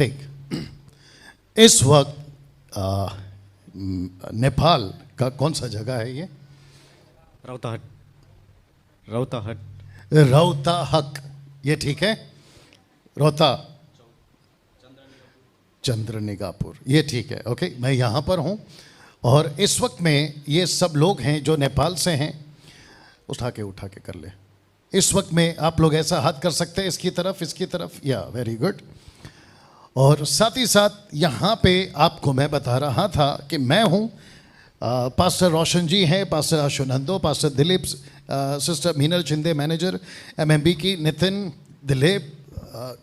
Take. इस वक्त नेपाल का कौन सा जगह है ये? रौताहट। रौताहट। रौताहट, ये ठीक है? चंद्रनिगापुर, ये ठीक है। ओके, मैं यहाँ पर हूँ और इस वक्त में ये सब लोग हैं जो नेपाल से हैं। उठा के कर ले। इस वक्त में आप लोग ऐसा हाथ कर सकते हैं इसकी तरफ, या वेरी गुड। और साथ ही साथ यहाँ पे आपको मैं बता रहा था कि मैं हूँ, पास्टर रोशन जी हैं, pastor Ashunando, pastor Dilip, sister Meenal Shinde manager MMB की, नितिन, दिलीप,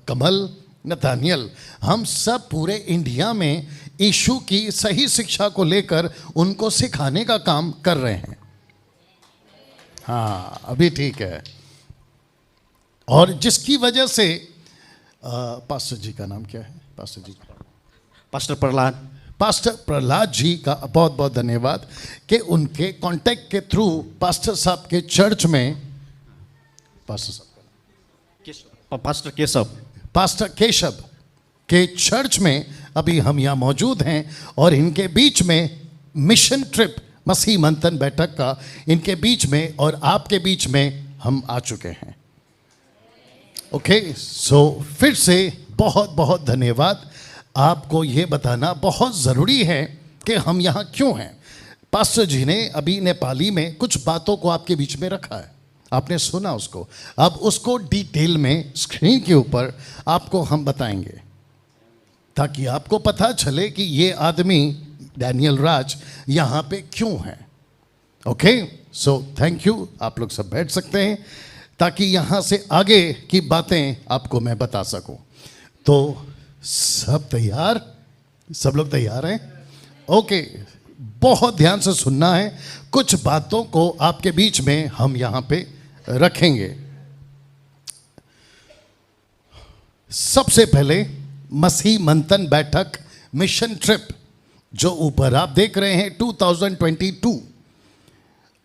कमल, नतानियल, हम सब पूरे इंडिया में यीशु की सही शिक्षा को लेकर उनको सिखाने का काम कर रहे हैं। हाँ, अभी ठीक है। और जिसकी वजह से पास्टर जी का नाम क्या है? पास्टर जी, पास्टर प्रहलाद। पास्टर प्रहलाद जी का बहुत बहुत धन्यवाद कि उनके कांटेक्ट के थ्रू पास्टर साहब के चर्च में, पास्टर केशव के चर्च में अभी हम यहाँ मौजूद हैं और इनके बीच में मिशन ट्रिप, मसीह मंथन बैठक का इनके बीच में और आपके बीच में हम आ चुके हैं। ओके, सो फिर से बहुत बहुत धन्यवाद। आपको ये बताना बहुत ज़रूरी है कि हम यहाँ क्यों हैं। पास्टर जी ने अभी नेपाली में कुछ बातों को आपके बीच में रखा है, आपने सुना उसको। अब उसको डिटेल में स्क्रीन के ऊपर आपको हम बताएंगे ताकि आपको पता चले कि ये आदमी डैनियल राज यहाँ पे क्यों है। Okay, so thank you. आप लोग सब बैठ सकते हैं ताकि यहाँ से आगे की बातें आपको मैं बता सकूं। तो सब तैयार? सब लोग तैयार हैं? ओके, बहुत ध्यान से सुनना है। कुछ बातों को आपके बीच में हम यहाँ पे रखेंगे। सबसे पहले मसीह मंथन बैठक मिशन ट्रिप जो ऊपर आप देख रहे हैं 2022,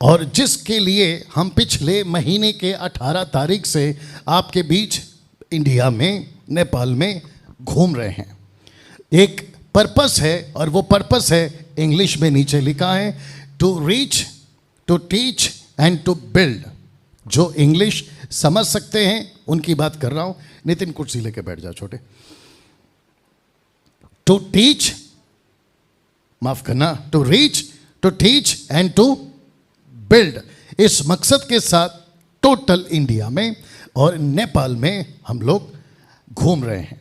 और जिसके लिए हम पिछले महीने के 18 तारीख से आपके बीच इंडिया में, नेपाल में घूम रहे हैं। एक पर्पस है और वो पर्पस है इंग्लिश में नीचे लिखा है, to reach, to teach and to build. जो इंग्लिश समझ सकते हैं उनकी बात कर रहा हूं। नितिन कुर्सी लेके बैठ जा छोटे। टू टीच, माफ करना, to reach, to teach and to build, इस मकसद के साथ टोटल इंडिया में और नेपाल में हम लोग घूम रहे हैं,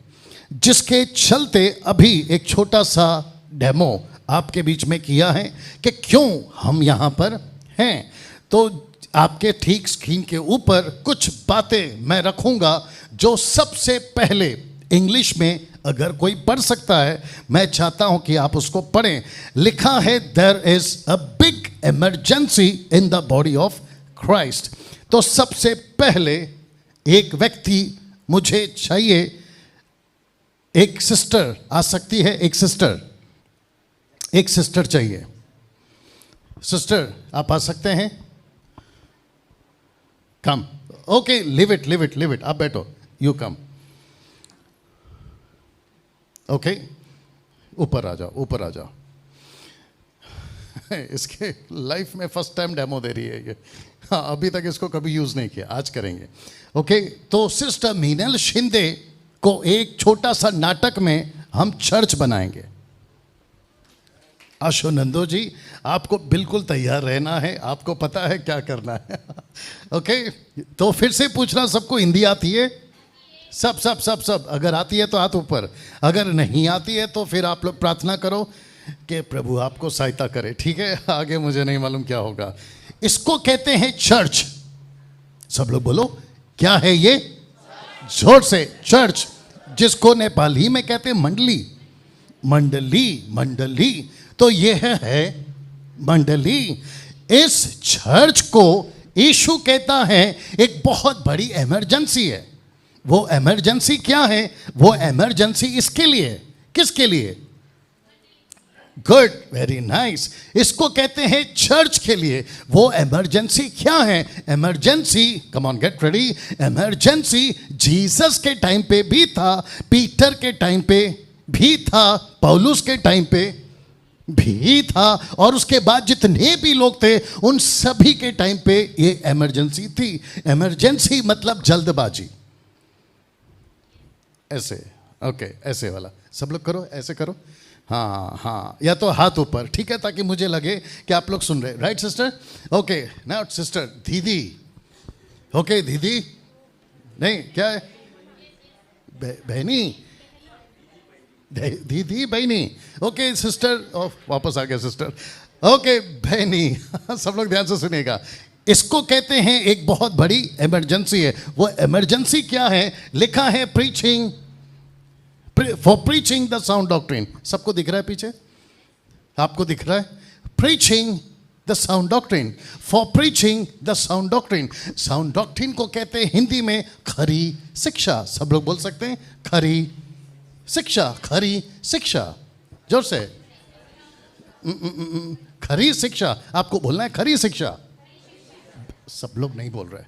जिसके चलते अभी एक छोटा सा डेमो आपके बीच में किया है कि क्यों हम यहाँ पर हैं। तो आपके ठीक स्क्रीन के ऊपर कुछ बातें मैं रखूँगा जो सबसे पहले इंग्लिश में अगर कोई पढ़ सकता है, मैं चाहता हूं कि आप उसको पढ़ें। लिखा है, there is a big emergency in the body of Christ. तो सबसे पहले एक व्यक्ति मुझे चाहिए, एक सिस्टर आ सकती है, एक सिस्टर चाहिए। सिस्टर आप आ सकते हैं? कम। ओके, लिव इट, आप बैठो, यू कम। ओके, ऊपर आ जाओ। इसके लाइफ में फर्स्ट टाइम डेमो दे रही है ये। हाँ, अभी तक इसको कभी यूज़ नहीं किया, आज करेंगे। ओके, तो सिस्टर मीनल शिंदे को एक छोटा सा नाटक में हम चर्च बनाएंगे। आशुनंदो जी, आपको बिल्कुल तैयार रहना है, आपको पता है क्या करना है। ओके, तो फिर से पूछना, सबको हिंदी आती है? सब अगर आती है तो हाथ ऊपर, अगर नहीं आती है तो फिर आप लोग प्रार्थना करो कि प्रभु आपको सहायता करे। ठीक है, आगे मुझे नहीं मालूम क्या होगा। इसको कहते हैं चर्च। सब लोग बोलो, क्या है ये? जोर से, चर्च, जिसको नेपाली में कहते हैं मंडली। तो ये है मंडली। इस चर्च को यीशु कहता है एक बहुत बड़ी इमरजेंसी है। वो इमरजेंसी क्या है? वो इमरजेंसी इसके लिए, किसके लिए? Good, very nice. इसको कहते हैं चर्च के लिए वो इमरजेंसी क्या है? Emergency, come on get ready, emergency Jesus के टाइम पे भी था, पीटर के टाइम पे भी था, पौलुस के टाइम पे भी था, और उसके बाद जितने भी लोग थे उन सभी के टाइम पे ये इमरजेंसी थी। इमरजेंसी मतलब जल्दबाजी। ऐसे, ओके, ऐसे वाला सब लोग करो, ऐसे करो, हाँ हाँ, या तो हाथ ऊपर, ठीक है, ताकि मुझे लगे कि आप लोग सुन रहे। Right sister? Okay, not sister, दीदी। ओके दीदी, नहीं क्या है, बहनी, दीदी बहनी। ओके सिस्टर, वापस आ गया सिस्टर। ओके बहनी, सब लोग ध्यान से सुनिएगा। इसको कहते हैं एक बहुत बड़ी इमरजेंसी है। वो इमरजेंसी क्या है? लिखा है preaching, for preaching the sound doctrine. सबको दिख रहा है पीछे? आपको दिख रहा है? Preaching the sound doctrine, for preaching the sound doctrine. Sound doctrine को कहते हैं हिंदी में खरी शिक्षा। सब लोग बोल सकते हैं खरी शिक्षा, खरी शिक्षा, जोर से। खरी शिक्षा, आपको बोलना है खरी शिक्षा। सब लोग नहीं बोल रहे,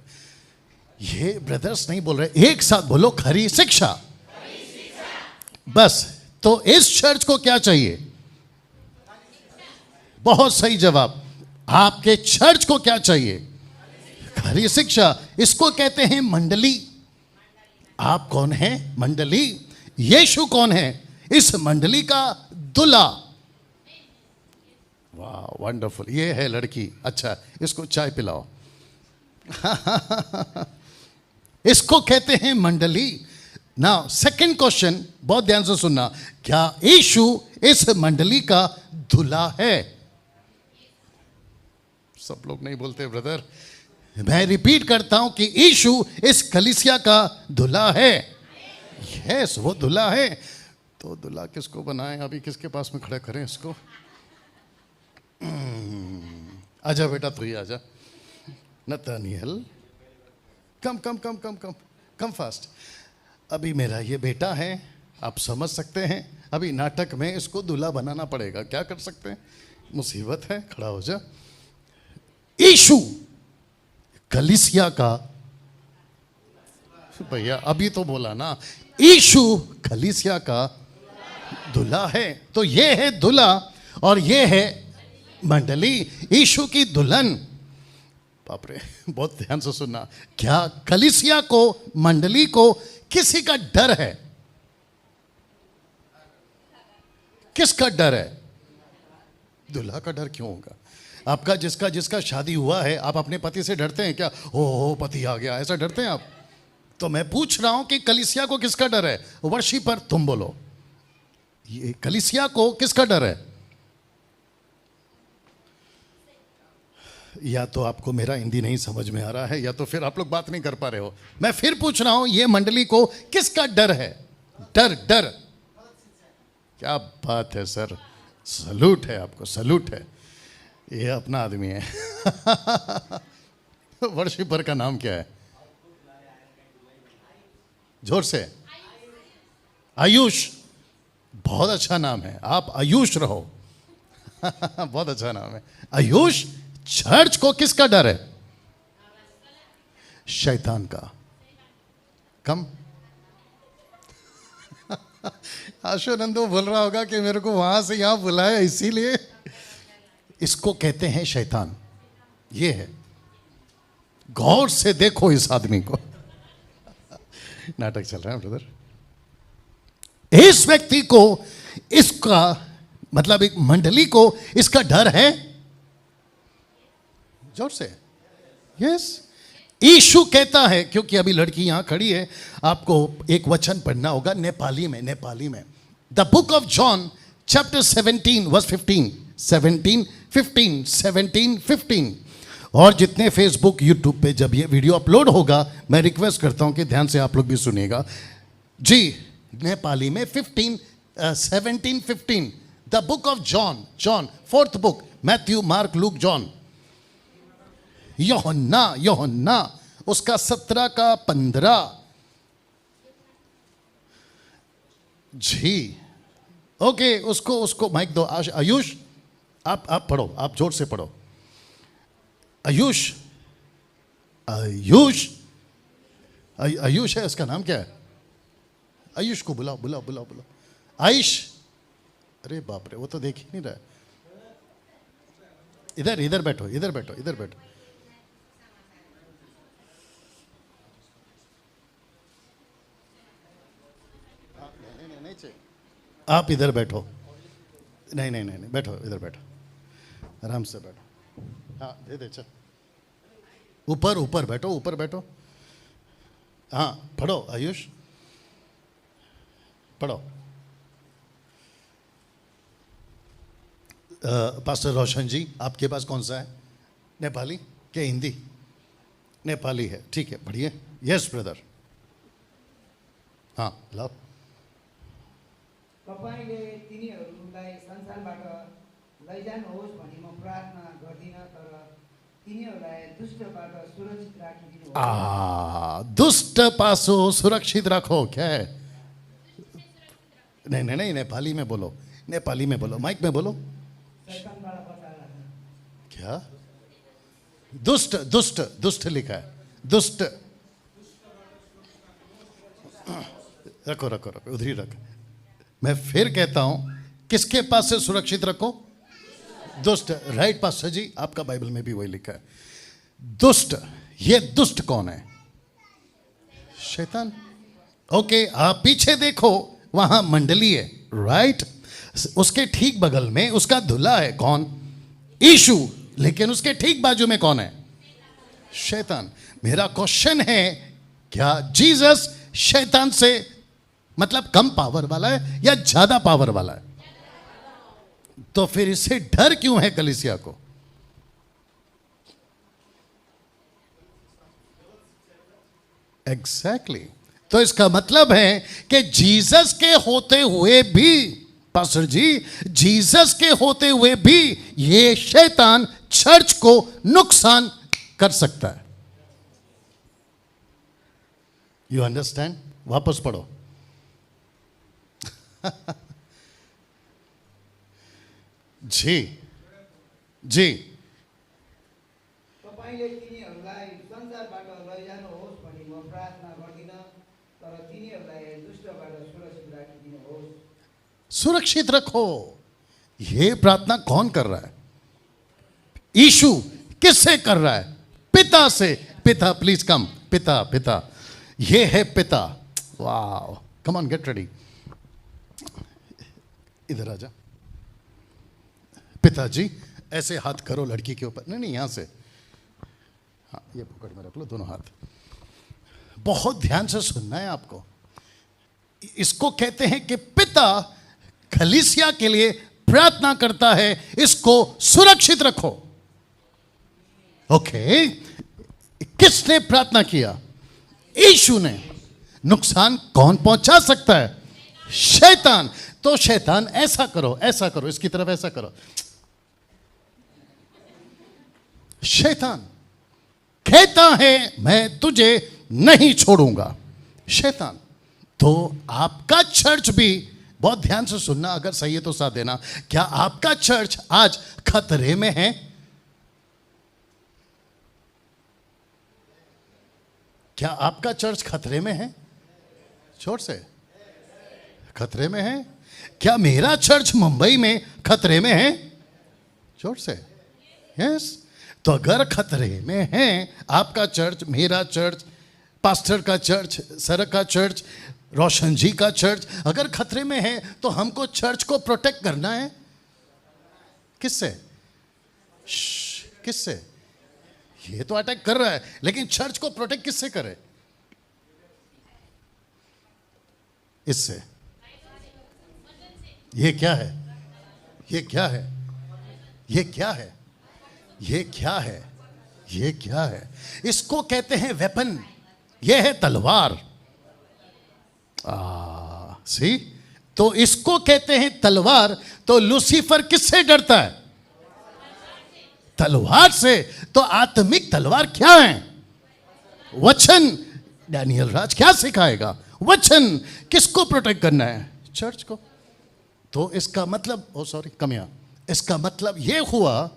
ये ब्रदर्स नहीं बोल रहे, एक साथ बोलो खरी शिक्षा। बस, तो इस चर्च को क्या चाहिए? बहुत सही जवाब। आपके चर्च को क्या चाहिए? खरी शिक्षा। इसको कहते हैं मंडली। आप कौन है? मंडली। यीशु कौन है? इस मंडली का दूल्हा। वाह, वंडरफुल। ये है लड़की, अच्छा, इसको चाय पिलाओ। इसको कहते हैं मंडली। नाउ सेकंड क्वेश्चन, बहुत ध्यान से सुनना, क्या यीशु इस मंडली का दूल्हा है? सब लोग नहीं बोलते ब्रदर। मैं रिपीट करता हूं कि यीशु इस कलीसिया का दूल्हा है। यस, वो दूल्हा है। तो दूल्हा किसको बनाएं? अभी किसके पास में खड़ा करें इसको? आजा बेटा, तू ही आजा। नतनियल, कम कम कम कम कम कम फास्ट। अभी मेरा ये बेटा है, आप समझ सकते हैं। अभी नाटक में इसको दूल्हा बनाना पड़ेगा, क्या कर सकते हैं? मुसीबत है, खड़ा हो जा। यीशु कलीसिया का, भैया अभी तो बोला ना, यीशु कलीसिया का दूल्हा है। तो ये है दूल्हा और ये है मंडली, यीशु की दुल्हन। बाप रे, बहुत ध्यान से सुनना। क्या कलीसिया को, मंडली को किसी का डर है? किसका डर है? दूल्हा का डर क्यों होगा? आपका जिसका जिसका शादी हुआ है, आप अपने पति से डरते हैं क्या? ओ पति आ गया, ऐसा डरते हैं आप? तो मैं पूछ रहा हूं कि कलीसिया को किसका डर है? वर्शिपर, तुम बोलो, ये कलीसिया को किसका डर है? या तो आपको मेरा हिंदी नहीं समझ में आ रहा है, या तो फिर आप लोग बात नहीं कर पा रहे हो। मैं फिर पूछ रहा हूं, ये मंडली को किसका डर है? डर, डर। क्या बात है सर, सलूट है आपको, सलूट है। ये अपना आदमी है। वर्शिपर का नाम क्या है? जोर से। आयुष। बहुत अच्छा नाम है, आप आयुष रहो। बहुत अच्छा नाम है, आयुष। चर्च को किसका डर है? शैतान का। कम। आशुनंदो बोल रहा होगा कि मेरे को वहां से यहां बुलाया इसीलिए। इसको कहते हैं शैतान। ये है, गौर से देखो इस आदमी को। नाटक चल रहा है ब्रदर। इस व्यक्ति को, इसका मतलब एक मंडली को इसका डर है। जोर से। यस, यीशु कहता है, क्योंकि अभी लड़की यहां खड़ी है, आपको एक वचन पढ़ना होगा नेपाली में, नेपाली में। The book of John chapter 17 verse 15, 17, 15, 17, 15। और जितने फेसबुक, यूट्यूब पे जब ये वीडियो अपलोड होगा, मैं रिक्वेस्ट करता हूं कि ध्यान से आप लोग भी सुनिएगा जी। नेपाली में 15, 17, 15। The book of John, John fourth book, Matthew, mark, look, John. यूहन्ना, यूहन्ना उसका 17 का 15। जी, ओके, उसको उसको माइक दो। आयुष, आप पढ़ो, आप जोर से पढ़ो। आयुष, आयुष, आयुष है, उसका नाम क्या है? आयुष को बुलाओ, बुलाओ, बुलाओ, बुलाओ। आयुष, अरे बाप रे, वो तो देख ही नहीं रहा है। इधर इधर बैठो, इधर बैठो, इधर बैठो। आप इधर बैठो। नहीं नहीं नहीं नहीं, बैठो, इधर बैठो, आराम से बैठो। हाँ, दे दे, चल। ऊपर ऊपर बैठो, ऊपर बैठो। हाँ, पढ़ो आयुष, पढ़ो। पास्टर रोशन जी, आपके पास कौन सा है? नेपाली क्या हिंदी? नेपाली है, ठीक है, बढ़िया। यस ब्रदर, हाँ लाओ। तपाईँले तिनीहरूलाई संसारबाट लैजानुहोस् भनी म प्रार्थना गर्दिनँ, तर तिनीहरूलाई दुष्टबाट सुरक्षित राखिदिनुहोस्। दुष्ट पासो सुरक्षित रखो, क्या है? नहीं नहीं नहीं, नेपाली में बोलो, नेपाली में बोलो, माइक में बोलो। शैतानबाट बचाएर राख्नु। क्या? दुष्ट, दुष्ट, दुष्ट लिखा है, दुष्ट। रखो रखो रखो, उधर ही रखो। मैं फिर कहता हूं, किसके पास से सुरक्षित रखो? दुष्ट। राइट पास्टर जी, आपका बाइबल में भी वही लिखा है, दुष्ट। ये दुष्ट कौन है? शैतान। ओके, आप पीछे देखो, वहां मंडली है, राइट? उसके ठीक बगल में उसका धुला है, कौन? यीशु। लेकिन उसके ठीक बाजू में कौन है? शैतान। मेरा क्वेश्चन है, क्या जीसस शैतान से मतलब कम पावर वाला है या ज्यादा पावर वाला है? तो फिर इससे डर क्यों है कलीसिया को? एग्जैक्टली। तो इसका मतलब है कि जीसस के होते हुए भी, पास्टर जी, जीसस के होते हुए भी ये शैतान चर्च को नुकसान कर सकता है। You understand? वापस पढ़ो। जी जी। तपाईँले तिनीहरूलाई संसारबाट लैजानुहोस् भनी म प्रार्थना गर्दिनँ, तर तिनीहरूलाई दुष्टबाट सुरक्षित राखिदिनुहोस्। सुरक्षित रखो। ये प्रार्थना कौन कर रहा है? यीशु। किससे कर रहा है? पिता से। पिता, प्लीज कम। पिता, पिता, ये है पिता। वाह, कम ऑन, गेट रेडी। इधर आजा। पिताजी, ऐसे हाथ करो लड़की के ऊपर। नहीं नहीं, यहां से। हाँ, ये पकड़ में रख लो दोनों हाथ। बहुत ध्यान से सुनना है आपको। इसको कहते हैं कि पिता कलीसिया के लिए प्रार्थना करता है, इसको सुरक्षित रखो। ओके, किसने प्रार्थना किया? यीशु ने। नुकसान कौन पहुंचा सकता है? शैतान। तो शैतान, ऐसा करो, ऐसा करो, इसकी तरफ ऐसा करो। शैतान कहता है मैं तुझे नहीं छोड़ूंगा। शैतान। तो आपका चर्च भी, बहुत ध्यान से सुनना, अगर सही है तो साथ देना, क्या आपका चर्च आज खतरे में है? क्या आपका चर्च खतरे में है? जोर से। खतरे में है? क्या मेरा चर्च मुंबई में खतरे में है? जोर से। यस। तो अगर खतरे में है आपका चर्च, मेरा चर्च, पास्टर का चर्च, सर का चर्च, रोशन जी का चर्च अगर खतरे में है, तो हमको चर्च को प्रोटेक्ट करना है। किससे? किससे? ये तो अटैक कर रहा है, लेकिन चर्च को प्रोटेक्ट किससे करे? इससे। ये क्या है? ये क्या है? ये क्या है? ये क्या है? ये क्या है? इसको कहते हैं वेपन। ये है तलवार। सी, तो इसको कहते हैं तलवार। तो लूसीफर किससे डरता है? तलवार से। तो आत्मिक तलवार क्या है? वचन। डैनियल राज क्या सिखाएगा? वचन। किसको प्रोटेक्ट करना है? चर्च को। तो इसका मतलब, ओ सॉरी कम यहाँ, इसका मतलब ये हुआ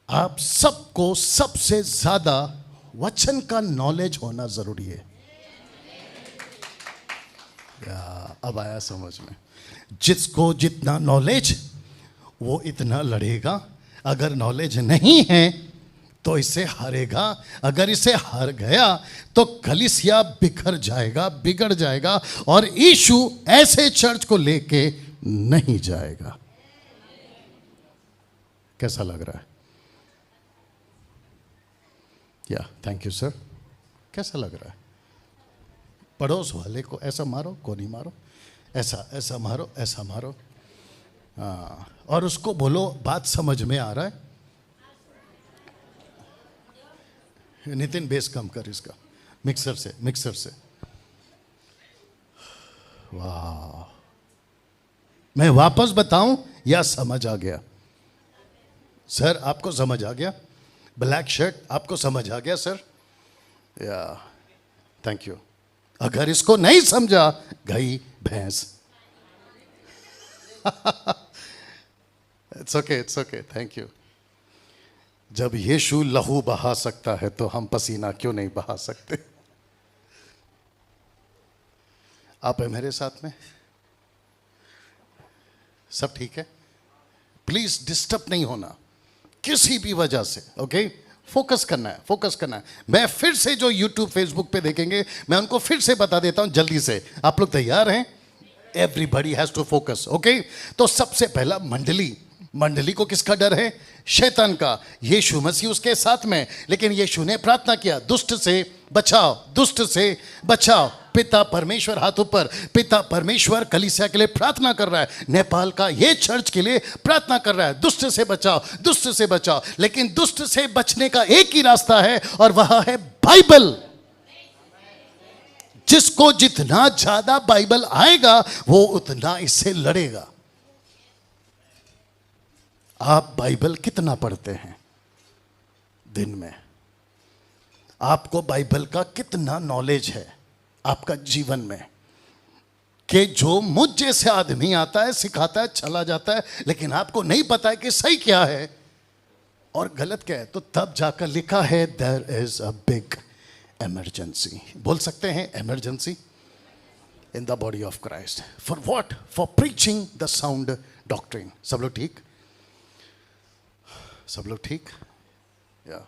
आप सबको सबसे ज्यादा वचन का नॉलेज होना जरूरी है। या अब आया समझ में। जिसको जितना नॉलेज वो इतना लड़ेगा। अगर नॉलेज नहीं है तो इसे हारेगा। अगर इसे हार गया तो कलीसिया बिखर जाएगा, बिगड़ जाएगा और यीशु ऐसे चर्च को लेके नहीं जाएगा। कैसा लग रहा है? या थैंक यू सर। कैसा लग रहा है? पड़ोस वाले को ऐसा मारो, को नहीं मारो, ऐसा ऐसा मारो, ऐसा मारो। हाँ, और उसको बोलो बात समझ में आ रहा है? नितिन बेस कम कर इसका, मिक्सर से, मिक्सर से। वाह, मैं वापस बताऊं या समझ आ गया? सर आपको समझ आ गया? ब्लैक शर्ट आपको समझ आ गया सर? या थैंक यू। अगर इसको नहीं समझा, गई भैंस। It's okay, it's okay, thank you. जब यीशु लहू बहा सकता है तो हम पसीना क्यों नहीं बहा सकते? आप है मेरे साथ में? सब ठीक है? प्लीज डिस्टर्ब नहीं होना किसी भी वजह से, ओके? फोकस करना है, फोकस करना है। मैं फिर से जो यूट्यूब फेसबुक पे देखेंगे मैं उनको फिर से बता देता हूं जल्दी से। आप लोग तैयार हैं? Everybody has to focus, okay? तो सबसे पहला मंडली। मंडली को किसका डर है? शैतान का। यीशु मसीह उसके साथ में, लेकिन यीशु ने प्रार्थना किया, दुष्ट से बचाओ, दुष्ट से बचाओ। पिता परमेश्वर, हाथ ऊपर। पिता परमेश्वर कलीसिया के लिए प्रार्थना कर रहा है, नेपाल का ये चर्च के लिए प्रार्थना कर रहा है, दुष्ट से बचाओ, दुष्ट से बचाओ। लेकिन दुष्ट से बचने का एक ही रास्ता है और वह है बाइबल। जिसको जितना ज्यादा बाइबल आएगा वो उतना इससे लड़ेगा। आप बाइबल कितना पढ़ते हैं दिन में? आपको बाइबल का कितना नॉलेज है आपका जीवन में? कि जो मुझ जैसे आदमी आता है, सिखाता है, चला जाता है, लेकिन आपको नहीं पता है कि सही क्या है और गलत क्या है। तो तब जाकर लिखा है there is a big emergency. बोल सकते हैं emergency in the body of Christ. For what? For preaching the sound doctrine. सब लोग ठीक? सब लोग ठीक? या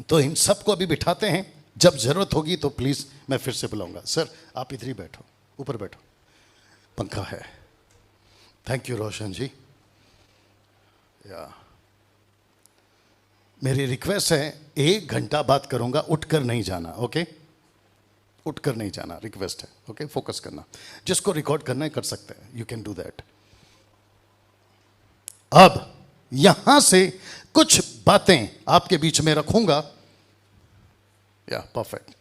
तो इन सबको अभी बिठाते हैं। जब जरूरत होगी तो प्लीज मैं फिर से बुलाऊंगा। सर आप इधर ही बैठो, ऊपर बैठो, पंखा है। थैंक यू रोशन जी। या मेरी रिक्वेस्ट है, 1 घंटा बात करूंगा, उठकर नहीं जाना, ओके? उठकर नहीं जाना, रिक्वेस्ट है, ओके? फोकस करना। जिसको रिकॉर्ड करना है कर सकते हैं, यू कैन डू दैट। अब यहां से कुछ बातें आपके बीच में रखूंगा। या परफेक्ट,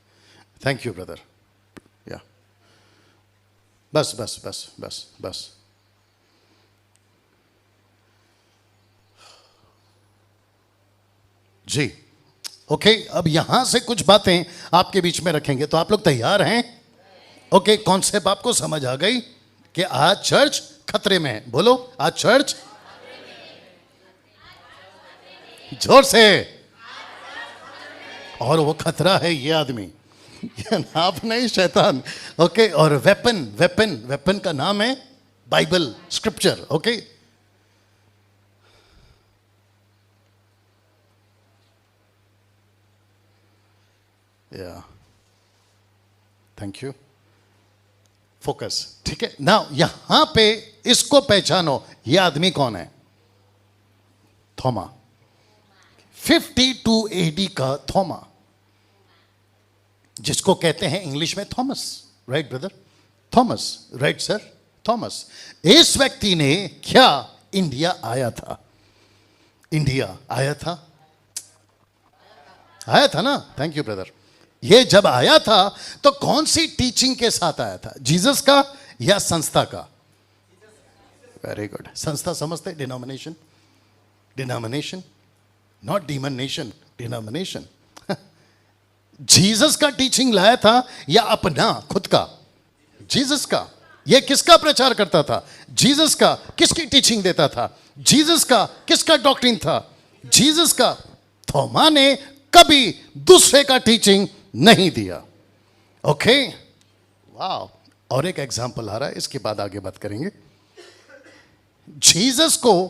थैंक यू ब्रदर। या बस बस बस बस बस। जी ओके, अब यहां से कुछ बातें आपके बीच में रखेंगे। तो आप लोग तैयार हैं? ओके, कॉन्सेप्ट आपको समझ आ गई कि आज चर्च खतरे में है? बोलो, आज चर्च, जोर से। और वो खतरा है ये आदमी, ये आप नहीं, शैतान, ओके? और वेपन, वेपन, वेपन का नाम है बाइबल, स्क्रिप्चर, ओके? या थैंक यू। फोकस, ठीक है ना? यहां पे इसको पहचानो, ये आदमी कौन है? थोमा, 52 AD का थोमा, जिसको कहते हैं इंग्लिश में Thomas, right brother? Thomas, right sir? Thomas. इस व्यक्ति ने क्या इंडिया आया था? इंडिया आया था? आया था ना? Thank you brother. ये जब आया था तो कौन सी टीचिंग के साथ आया था? जीसस का या संस्था का? Very good. संस्था समझते? Denomination, denomination, not demon nation, denomination. Jesus का टीचिंग लाया था या अपना खुद का? जीसस का। ये किसका प्रचार करता था? जीसस का। किसकी टीचिंग देता था? जीसस का। किसका डॉक्ट्रिन था? जीसस का। थोमा ने कभी दूसरे का टीचिंग नहीं दिया। ओके, वाह। और एक एग्जांपल आ रहा है, इसके बाद आगे बात करेंगे। जीसस को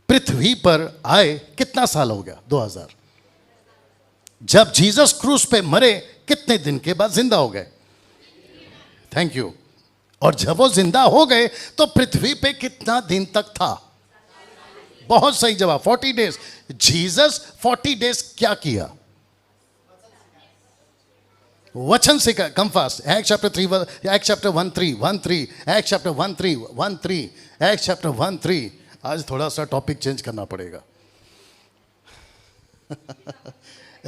पृथ्वी पर आए कितना साल हो गया? 2000। जब जीसस क्रूस पे मरे कितने दिन के बाद जिंदा हो गए? Thank you. और जब वो जिंदा हो गए तो पृथ्वी पे कितना दिन तक था? बहुत सही जवाब, 40 डेज। जीसस 40 डेज क्या किया? वचन से come fast. Act chapter 3, act chapter 1:3, act chapter 1:3, act chapter 1:3। आज थोड़ा सा टॉपिक चेंज करना पड़ेगा।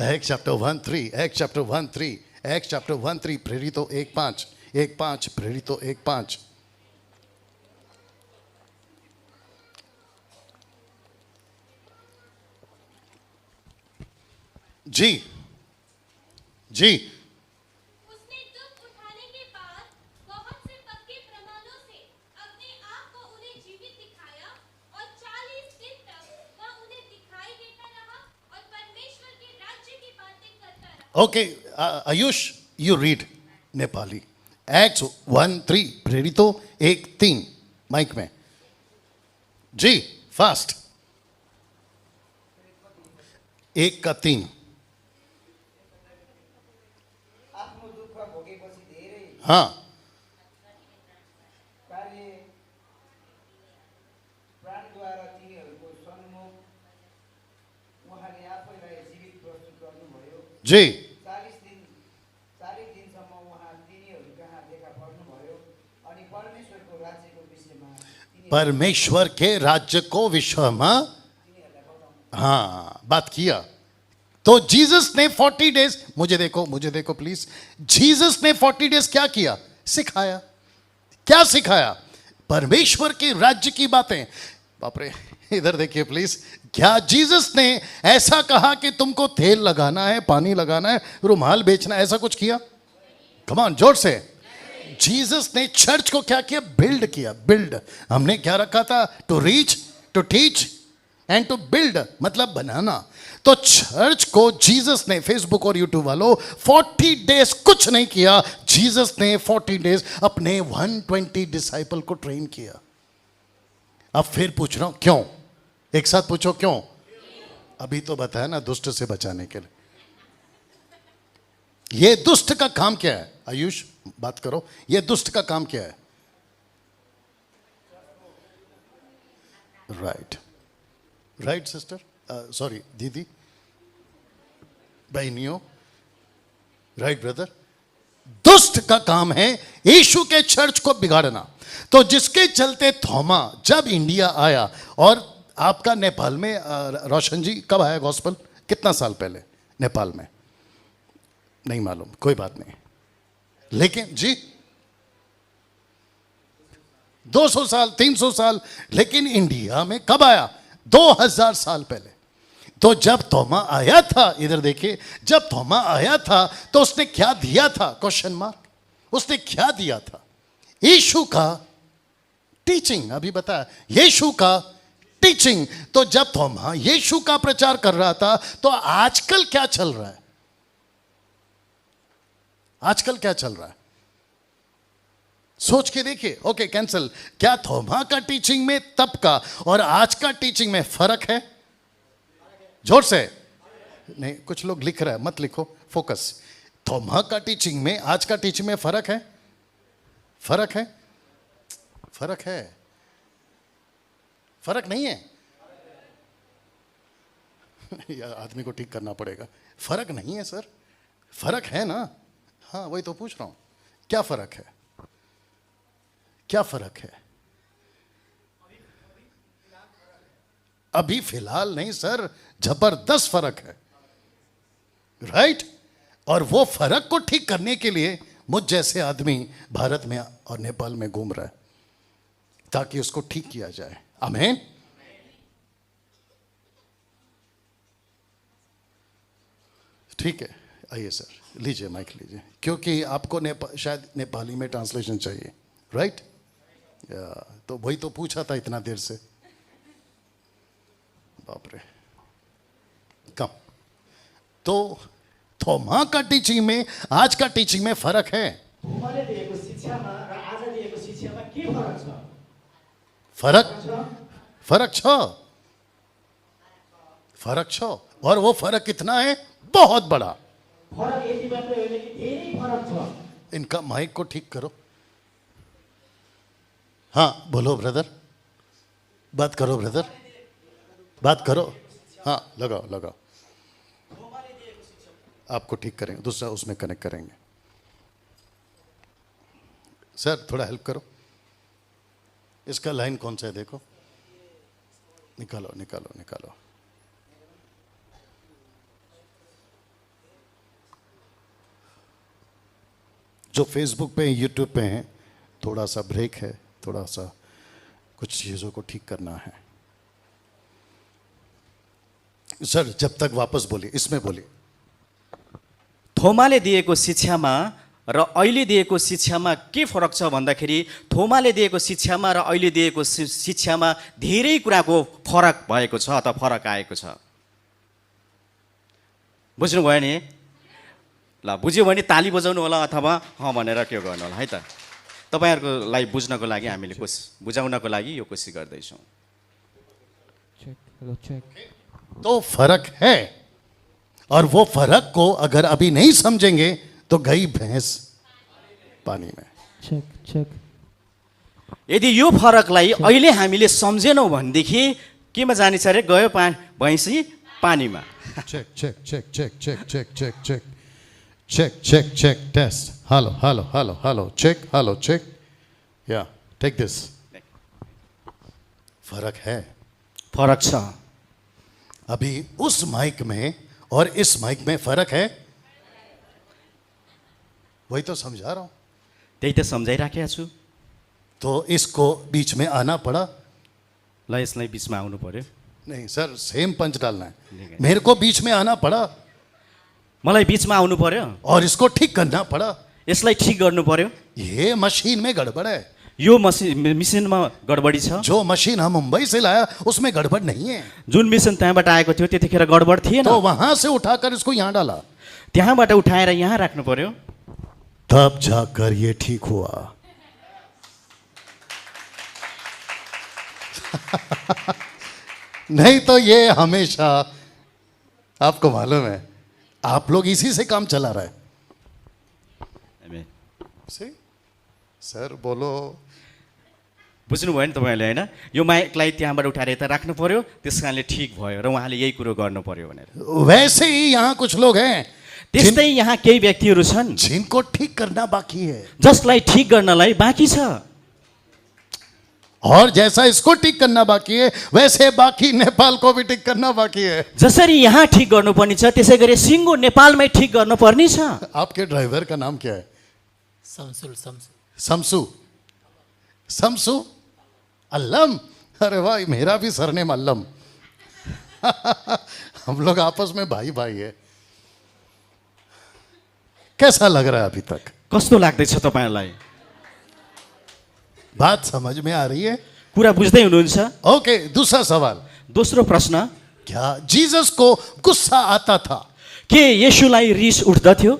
Act chapter 1:3, act chapter 1:3, act chapter 1:3, प्रेरितों 1:5, प्रेरितों 1:5। जी जी। उसने दुख उठाने के बाद बहुत से पक्के प्रमाणों से अपने आप को उन्हें जीवित दिखाया और 40 दिन तक वह उन्हें दिखाई देता रहा और परमेश्वर के राज्य की बातें करता रहा। Okay, Ayush, you read Nepali. Acts 1:3, प्रेरितों 1:3, माइक में। जी, फास्ट। 1:3। आफ्नो दुःख भोगेपछि धेरै हाँ, कार्य प्राणद्वारा तिनीहरूको सन्मुख उहाँले आफैलाई जीवित प्रस्तुत गर्नुभयो। जी। 40 दिनसम्म उहाँ तिनीहरू कहाँ देखा पर्नुभयो अनि परमेश्वरको राज्यको विषयमा परमेश्वर के राज्य को विश्व में, हाँ, बात किया। तो जीसस ने 40 डेज, मुझे देखो प्लीज। जीसस ने 40 डेज क्या किया? सिखाया। क्या सिखाया? परमेश्वर के राज्य की बातें। बाप रे, इधर देखिए प्लीज। क्या जीसस ने ऐसा कहा कि तुमको तेल लगाना है, पानी लगाना है, रुमाल बेचना है, ऐसा कुछ किया? कम ऑन, जोर से। जीसस ने चर्च को क्या किया? बिल्ड किया। बिल्ड, हमने क्या रखा था? To reach, to teach and to build, मतलब बनाना। तो चर्च को जीसस ने, फेसबुक और यूट्यूब वालों, 40 डेज कुछ नहीं किया। जीसस ने 40 डेज अपने 120 डिसाइपल को ट्रेन किया। अब फिर पूछ रहा हूं क्यों? एक साथ पूछो क्यों? अभी तो बताया ना, दुष्ट से बचाने के लिए। ये दुष्ट का काम क्या है? आयुष, बात करो। ये दुष्ट का काम क्या है? राइट सिस्टर, सॉरी दीदी, बहनियों, राइट ब्रदर। दुष्ट का काम है यीशु के चर्च को बिगाड़ना। तो जिसके चलते थोमा जब इंडिया आया, और आपका नेपाल में रोशन जी कब आया गॉस्पल? कितना साल पहले नेपाल में? नहीं मालूम, कोई बात नहीं। लेकिन जी 200 साल, 300 साल, लेकिन इंडिया में कब आया? 2000 साल पहले। तो जब थोमा आया था, इधर देखिए, जब थोमा आया था तो उसने क्या दिया था? Question mark. उसने क्या दिया था? यीशु का टीचिंग। अभी बताया, यीशु का टीचिंग। तो जब थोमा यीशु का प्रचार कर रहा था, तो आजकल क्या चल रहा है? आजकल क्या चल रहा है? सोच के देखिए। Okay, cancel. क्या थोमा का टीचिंग में तब का और आज का टीचिंग में फर्क है? जोर से नहीं, कुछ लोग लिख रहे हैं, मत लिखो, फोकस। थोमा का टीचिंग में आज का टीचिंग में फर्क है? फर्क है? फर्क है? फर्क नहीं है? या आदमी को ठीक करना पड़ेगा। फर्क नहीं है सर, फर्क है ना। हाँ, वही तो पूछ रहा हूं, क्या फर्क है? क्या फर्क है? अभी फिलहाल नहीं सर, जबरदस्त फर्क है। राइट? और वो फर्क को ठीक करने के लिए मुझ जैसे आदमी भारत में और नेपाल में घूम रहा है, ताकि उसको ठीक किया जाए। आमीन। ठीक है, आइए सर, लीजिए माइक लीजिए, क्योंकि आपको शायद नेपाली में ट्रांसलेशन चाहिए। राइट? तो वही तो पूछा था इतना देर से। बाप रे। कम तो थोमा का टीचिंग में आज का टीचिंग में फर्क है। थोमाले दिएको शिक्षामा र आज दिएको शिक्षामा के फरक छ? फर्क छ और वो फर्क कितना है? बहुत बड़ा। फरक यति मात्रै होइन कि धेरै फरक छ। इनका माइक को ठीक करो। हाँ बोलो ब्रदर, बात करो ब्रदर, बात करो। हाँ लगाओ। आपको ठीक करेंगे, दूसरा उसमें कनेक्ट करेंगे। सर थोड़ा हेल्प करो। इसका लाइन कौन सा है देखो, निकालो। जो फेसबुक पे यूट्यूब पे हैं, थोड़ा सा ब्रेक है, थोड़ा सा कुछ चीज़ों को ठीक करना है। सर जब तक वापस बोलिए, इसमें बोलिए। थोमाले दिएको शिक्षामा र अहिले दिएको शिक्षामा के फरक छ भन्दाखेरि थोमाले दिएको शिक्षामा र अहिले दिएको शिक्षामा धेरै कुराको फरक भएको छ अथवा फरक आएको छ। बुझ्नुभयो नि? ल बुझ्यो भने ताली बजाउनु होला अथवा हँ भनेर के गर्नु होला है त। तपाईहरुलाई बुझ्नको लागि हामीले बुझाउनको लागि यो कोसिस गर्दैछौँ। तो फर्क है और वो फर्क को अगर अभी नहीं समझेंगे तो गई भैंस पानी में। यदि यो फरकलाई अहिले हामीले सम्झेनौँ भनेदेखि केमा जाने छ रे? गयो भैँसी पानीमा। check test hello check yeah take this। फर्क है, फरक छ। अभी उस माइक में और इस माइक में फर्क है, वही तो समझा रहा हूं। त्यही त सम्झाइराखेको छु। तो इसको बीच में आना पड़ा। ल यसलाई बिचमा आउनु पर्यो। नहीं सर सेम पंच डालना है। मेरे को बीच में आना पड़ा मलाई बिचमा आउनु पर्यो और इसको ठीक करना पड़ा। यसलाई ठीक गर्नु पर्यो। ये मशीन में गड़बड़ है। यो मिसिनमा गडबडी छ। जो मशीन हम मुंबई से लाया उसमें गड़बड़ नहीं है। जुन मिसन त्यहाँबाट आएको थियो त्यतिखेर गडबड थिएन। तो वहां से उठाकर इसको यहाँ डाला, त्यहाँबाट उठाएर यहाँ राख्नु पर्यो, तब जाकर ये ठीक हुआ। नहीं तो ये हमेशा, आपको मालूम है, आप लोग इसी से काम चला रहा है। सर बोलो। बुझ्नुभयो नि तपाईँले होइन? यो माइकलाई त्यहाँबाट उठाएर यता राख्नु पर्यो, त्यस कारणले ठिक भयो र उहाँले यही कुरो गर्नु पर्यो भनेर। वैसे ही यहाँ कुछ लोग हैं त्यस्तै यहाँ केही व्यक्तिहरू छन् जिनको ठीक करना बाकी है, जसलाई ठिक गर्नलाई बाँकी छ। और जैसा इसको ठीक करना बाकी है वैसे बाकी नेपाल को भी ठीक करना बाकी है। जसरी यहाँ ठिक गर्नुपर्ने छ त्यसै गरी सिङ्गो नेपालमै ठिक गर्नुपर्ने छ। आपके ड्राइवर का नाम क्या है? शमसू अल्लम। अरे भाई मेरा भी सरनेम अल्लम। हम लोग आपस में भाई है। कैसा लग रहा है अभी तक? कस्तो लाग्दैछ तपाईहरुलाई? बात समझ में आ रही है? कुरा बुझ्दै हुनुहुन्छ? ओके, दूसरा सवाल। दोस्रो प्रश्न, क्या जीसस को गुस्सा आता था? के येशूलाई रिस उठ्दथ्यो?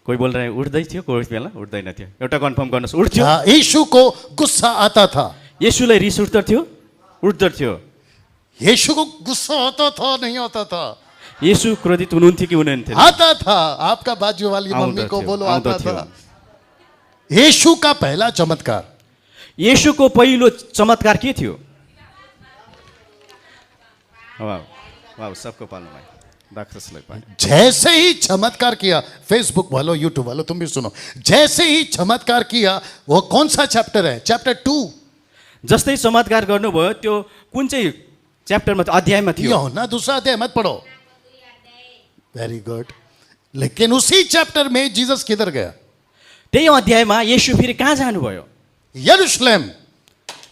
कोही बोल रहे उठ्दै थियो, कोही बेला उठ्दैन थियो। एउटा कन्फर्म गर्नुस्, उठ्थ्यो? यीशु को गुस्सा आता था? येशूलाई रिस उठ्दथ्यो? उठ्दथ्यो। यीशु को गुस्सा आता था नहीं आता था? येशू क्रोधित हुनुहुन्थ्यो कि हुनुहुन्थेन? आता था। आपका बाजू वाली मम्मी को बोलो आता था। यीशु का पहला चमत्कार, येशूको पहिलो चमत्कार के थियो? वाह, सबको पाल्नु भयो। जैसे ही चमत्कार किया, फेसबुक वालों यूट्यूब वालों तुम भी सुनो, जैसे ही चमत्कार किया, वो कौन सा चैप्टर है? चैप्टर 2। जस्तै चमत्कार गर्नुभयो त्यो कुन चाहिँ च्याप्टरमा अध्यायमा थियो? यूहन्ना दूसरा अध्याय मत पढ़ो। Very good. लेकिन उसी चैप्टर में जीसस किधर गया? त्यही अध्यायमा येशू फेरि कहाँ जानुभयो? यरूशलेम।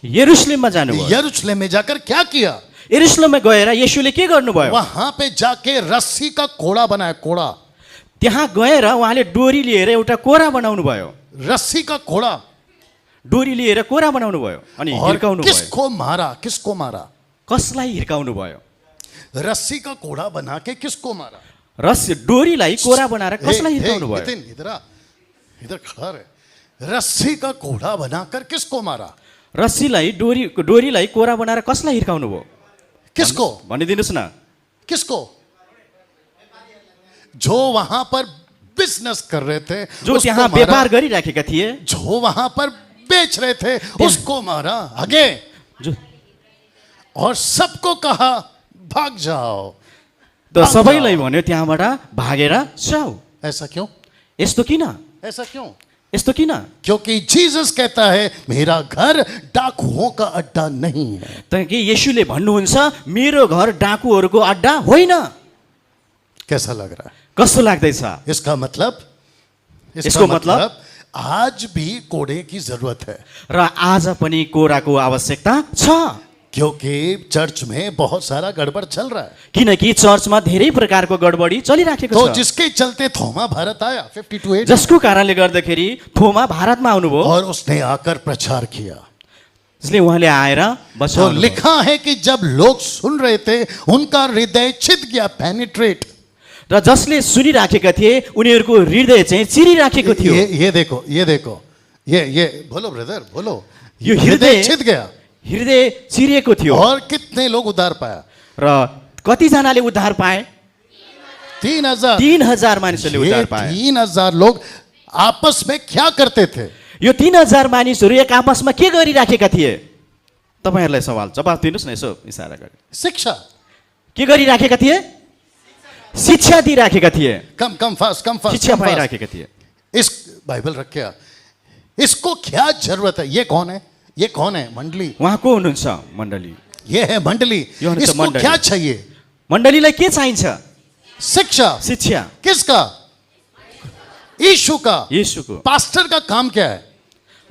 यरूशलेममा जानुभयो। यरूशलेम में जाकर क्या किया? यरूशलेममा गएर येशूले के गर्नुभयो? वहां पे जाके रस्सी का कोड़ा बनाया। कोड़ा त्यहाँ गएर उहाँले डोरी लिएर एउटा कोरा बनाउनु भयो, रस्सी का घोड़ा। डोरी लिएर कोरा बनाउनु भयो अनि और हिर्काउनु भयो। किसको मारा? किसको मारा? कसलाई हिर्काउनु भयो? रस्सी का घोड़ा बना के किसको मारा? डोरीलाई कोरा बनाएर कसलाई हिर्काउनु भयो? नितिन इधर आ, इधर खड़ा रहे। रस्सी का घोड़ा बनाकर किसको मारा? डोरीलाई कोरा बनाएर कसलाई हिर्काउनु भयो? किसको? भनिदिनुहोस् न। किसको? जो वहां पर बिजनेस कर रहे थे, जो उसको त्यहाँ मारा। व्यापार गरिराखेका थिए, जो वहां पर बेच रहे थे, उसको मारा आगे, जो और सबको कहा भाग जाओ। त सबैलाई भन्यो त्यहाँबाट भागेर जाऊ। ऐसा क्यों? यस्तो किन? ऐसा क्यों? यस्तो किन? क्योंकि जीसस कहता है मेरा घर डाकुओं का अड्डा नहीं है। कि येशूले भन्नुहुन्छ मेरो घर डाकुहरूको अड्डा होइन। कैसा लग रहा है? कस्तो लाग्दैछ? इसका मतलब, इसको मतलब आज भी कोड़े की जरूरत है, र आज पनि कोराको आवश्यकता छ, क्योंकि चर्च में बहुत सारा गड़बड़ चल रहा है। किनकि चर्चमा धेरै प्रकारको गडबडी चलिराखेको तो छ, जिसके चलते थोमा भारत आया 52 जसको कारणले गर्दाखेरि थोमा भारतमा आउनुभयो, और उसने आकर प्रचार किया। जसले उहाँले आएर तो बचाउनु भयो। लिखा है कि जब लोग सुन रहे थे उनका हृदय छिद गया, पेनिट्रेट। र जसले सुनिराखेका थिए उनीहरूको हृदय चाहिँ चिरिराखेको थियो। ये देखो, ये देखो, ये बोलो ब्रदर, बोलो। यो हृदय छिद गया। हृदय चिरिएको थियो। और कितने लोग उद्धार पाया? र कतिजनाले उद्धार पाए? 3000। 3000 मानिसहरूले ये उद्धार पाए। 3000 लोग आपस में क्या करते थे? यो 3000 मानिसहरू एक आपसमा के गरिराखेका थिए? तपाईहरुलाई सवाल जवाफ दिनुस् न, यसो इशारा गरी। शिक्षा। के गरिराखेका थिए? शिक्षा दिइराखेका थिए, कम फास्ट, कम फास्ट। शिक्षा पाइराखेका थिए। इस बाइबल रख के आ। इसको क्या जरूरत है? ये कौन है? ये कौन है? मंडली। उहाँ को हुनुहुन्छ? मण्डली। ये है मंडली। यो हुनुहुन्छ इसको मण्डली। क्या चाहिए? मण्डलीलाई के चाहिन्छ? शिक्षा। शिक्षा। किसका? यीशु का। येशूको। पास्टर का काम क्या है?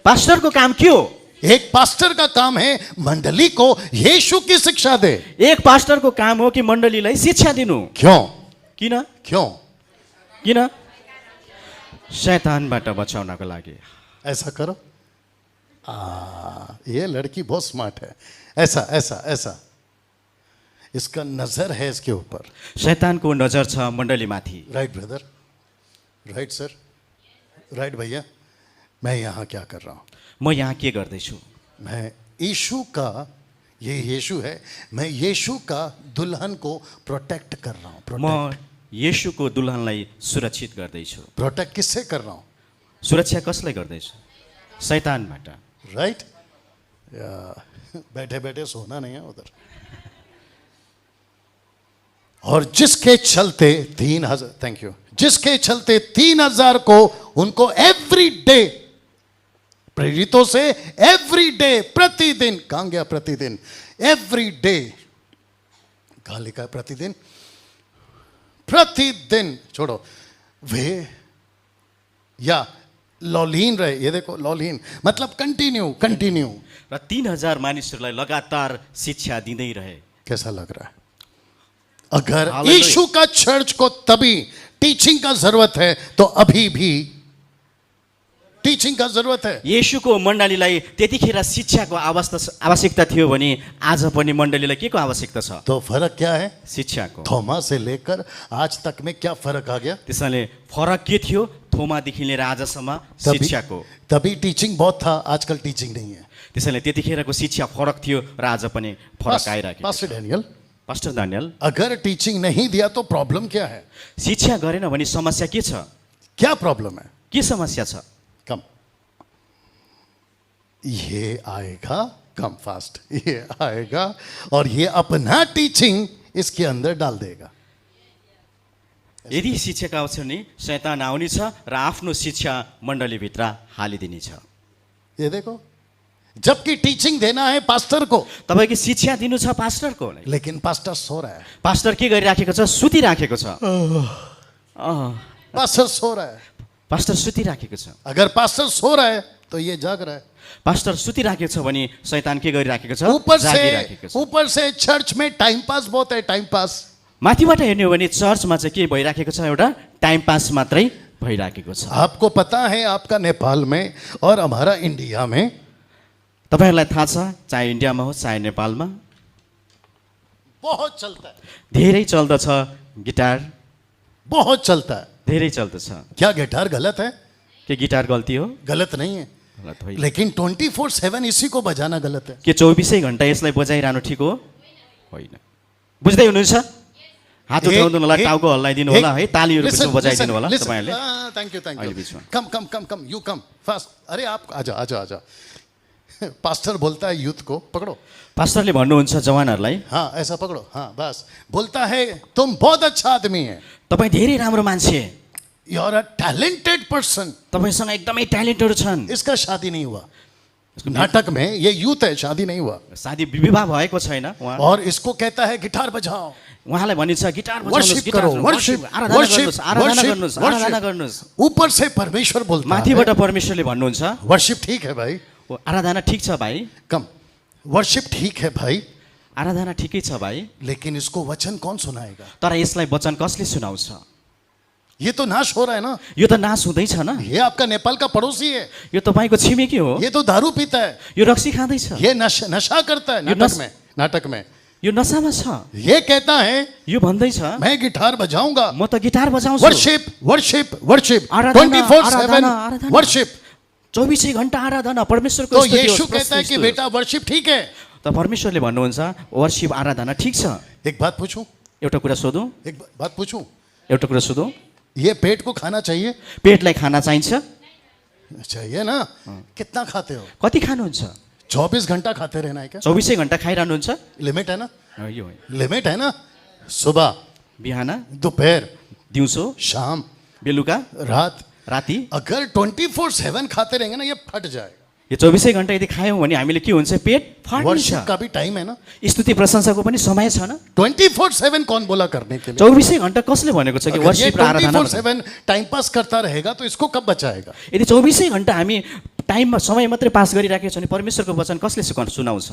पास्टरको काम के हो? एक पास्टर का काम है मंडली को यीशु की शिक्षा दे। एक पास्टरको काम हो कि मण्डलीलाई शिक्षा दिनु। क्यों? किन? क्यों? किन? शैतानबाट बचाउनको लागि। ऐसा करो। ये लड़की बहुत स्मार्ट है। ऐसा ऐसा ऐसा, इसका नजर है इसके ऊपर। शैतानको नजर छ मण्डलीमाथि। Right brother, right sir, right भैया। मैं यहाँ क्या कर रहा हूँ? म यहाँ के गर्दैछु? मैं यीशु का, ये यीशु है, मैं यीशु का दुल्हन को प्रोटेक्ट कर रहा हूँ। म येशूको दुल्हनलाई सुरक्षित गर्दैछु। प्रोटेक्ट किससे कर रहा हूँ? सुरक्षा कसलाई गर्दैछु? शैतानबाट। राइट? बैठे बैठे सोना नहीं है उधर। और जिसके चलते 3000, थैंक यू, जिसके चलते 3000 को उनको एवरी डे, प्रेरितों से एवरी डे, प्रतिदिन, कहां गया प्रतिदिन? एवरी डे, कहां लिखा है प्रतिदिन? प्रतिदिन छोड़ो, वे या लॉलीन रहे। ये देखो लॉलीन मतलब कंटिन्यू कंटिन्यू। र 3000 मानिसहरूलाई लगातार शिक्षा दिँदै रहे। कैसा लग रहा है? अगर हालेलुया। यीशु का चर्च को तभी टीचिंग का जरूरत है तो अभी भी टीचिंग का जरूरत है। येशूको मण्डलीलाई त्यतिखेर शिक्षाको आवश्यकता थियो भने आज पनि मण्डलीलाई के को आवश्यकता छ? तो फर्क क्या है? शिक्षाको। थोमा से लेकर आज तक में क्या फर्क आ गया? त्यसैले फरक के थियो? थोमादेखि लिएर आजसम्म शिक्षाको। तभी टीचिंग बहुत था, आजकल टीचिंग नहीं है। त्यसैले त्यतिखेरको शिक्षा फरक थियो र आज पनि फरक आइराखेको छ। पास्टर डैनियल, पास्टर दानियल, अगर टीचिंग नहीं दिया तो प्रॉब्लम क्या है? शिक्षा गरेन भने समस्या के छ? क्या प्रॉब्लम है? के समस्या छ? कम, ये आएगा, कम फास्ट, ये आएगा और ये अपना टीचिंग इसके अंदर डाल देगा। यदि शिक्षक आउँछ नि शैतान आउने छ र आफ्नो शिक्षा मण्डलीभित्र हालिदिने छ। ये देखो, जबकि टीचिंग देना है पास्टर को, तपाईको शिक्षा दिनु छ पास्टरको, लेकिन पास्टर सो रहा है। पास्टर के गरिराखेको छ? सुतिराखेको छ। पास्टर सो रहा है। पास्टर सुतिराखेको छ। अगर पास्टर सो रहा है तो ये जाग रहा है। पास्टर सुतिराखेको छ भने शैतान के गरिराखेको छ? ऊपर जागिराखेको छ। से चर्च में टाइम पास बहुत है, टाइम पास। माथिबाट हेर्ने हो भने चर्चमा चाहिँ के भइराखेको छ, एउटा टाइम पास मात्रै भइराखेको छ। आपको पता है आपका नेपाल में और हमारा इंडिया में तपाईँहरूलाई थाहा छ, चाहे इन्डियामा होस् चाहे नेपालमा बहुत चलता है, धेरै चल्दछ गिटार, बहुत चलता है। धेरै चल्दछ। क्या गिटार गलत है? के गिटार गल्ती हो? गलत नहीं है, गलत होइन। लेकिन 24/7 इसी को बजाना गलत है। के 24 घण्टा यसलाई बजाइरहनु ठिक हो? होइन। बुझ्दै हुनुहुन्छ? हात उठाउनु होला, टाउको हल्लाइदिनु होला है, तालीहरू पनि बजाइदिनु होला तपाईँहरूले। थैंक यू अहिले बिचमा। कम कम कम कम यू कम फास्ट। अरे आप आजा आजा आजा। पास्टर बोलता है यूथ को, पकड़ो। पास्टरले भन्नुहुन्छ जवानहरूलाई, हाँ ऐसा पकड़ो, हाँ बस। बोलता है तुम बहुत अच्छा आदमी है, तपाईँ धेरै राम्रो मान्छे, you are a talented person. तपाईँसँग एकदमै ट्यालेन्टहरू छन्। इसका शादी नहीं हुआ, नाटक में ये यूथ है, शादी नहीं हुआ, शादी विवाह भएको छैन। उहाँ और इसको कहता है गिटार बजाओ, उहाँलाई भनिन्छ गिटार बजाउनुहोस्, वर्शिप गिटार करो, बजाउनुहोस्, वर्शिप आराधना गर्नुहोस्, आराधना गर्नुहोस्, आराधना वर्शिप। गर्नुहोस्। ऊपर से परमेश्वर बोलता है माथिबाट परमेश्वरले भन्नुहुन्छ वर्शिप ठीक है भाई, आराधना ठिक छ भाइ, कम वर्शिप ठीक है भाई, आराधना ठिकै छ भाइ, लेकिन इसको वचन कौन सुनाएगा? तर यसलाई वचन कसले सुनाउँछ? ये तो नाश हो रहा है ना, यो त नाश हुँदैछ न। ये आपका नेपाल का पड़ोसी है, यो तपाईँको छिमेकी हो, ये तो दारू पीता है, यो रक्सी खाँदैछ, ये नशा करता है ये नाटक में यो नसामा छ, ये कहता है यो भन्दैछ मैं गिटार बजाऊंगा। म त गिटार बजाउँछु। वर्शिप वर्शिप वर्शिप आराधना, 24/7 आराधना। वर्शिप। 24 घण्टा आराधना परमेश्वरको तो स्तुति होस्, यीशु कहता है कि प्रस्तुति होस्। बेटा वर्शिप ठीक है। त परमेश्वरले भन्नुहुन्छ वर्शिप आराधना ठिक छ। एक बात पूछूं, एउटा कुरा सोधौँ, एक बात पूछूं, एउटा कुरा सोधौँ, ये पेट को खाना चाहिए? पेटलाई खाना चाहिन्छ? चाहिए ना। कितना खाते हो? कति खानुहुन्छ? 24 घंटा खाते रहना है क्या? 24 घण्टा खाइरहनुहुन्छ? लिमिट है ना, यो होइन। लिमिट है ना। सुबह, बिहान, दोपहर, दिउँसो, शाम, बेलुका, रात। राति। अगर 24/7 खाते रहेंगे ना, ये फट जाएगा। यो 24 घण्टा यदि खायौँ भने हामीले के हुन्छ? पेट फाट्छ। वर्शिप का भी टाइम है ना। स्तुति प्रशंसाको पनि समय छ न। 24/7 कौन बोला करने के लिए? 24 घण्टा कसले भनेको छ कि अगर ये वर्शिप र आराधना? 24/7 टाइम पास करता रहेगा तो इसको कब बचाएगा? यदि 24 घण्टा हामी टाइममा समय मात्रै पास गरिराखेको छ भने परमेश्वरको वचन कसले सुनाउँछ?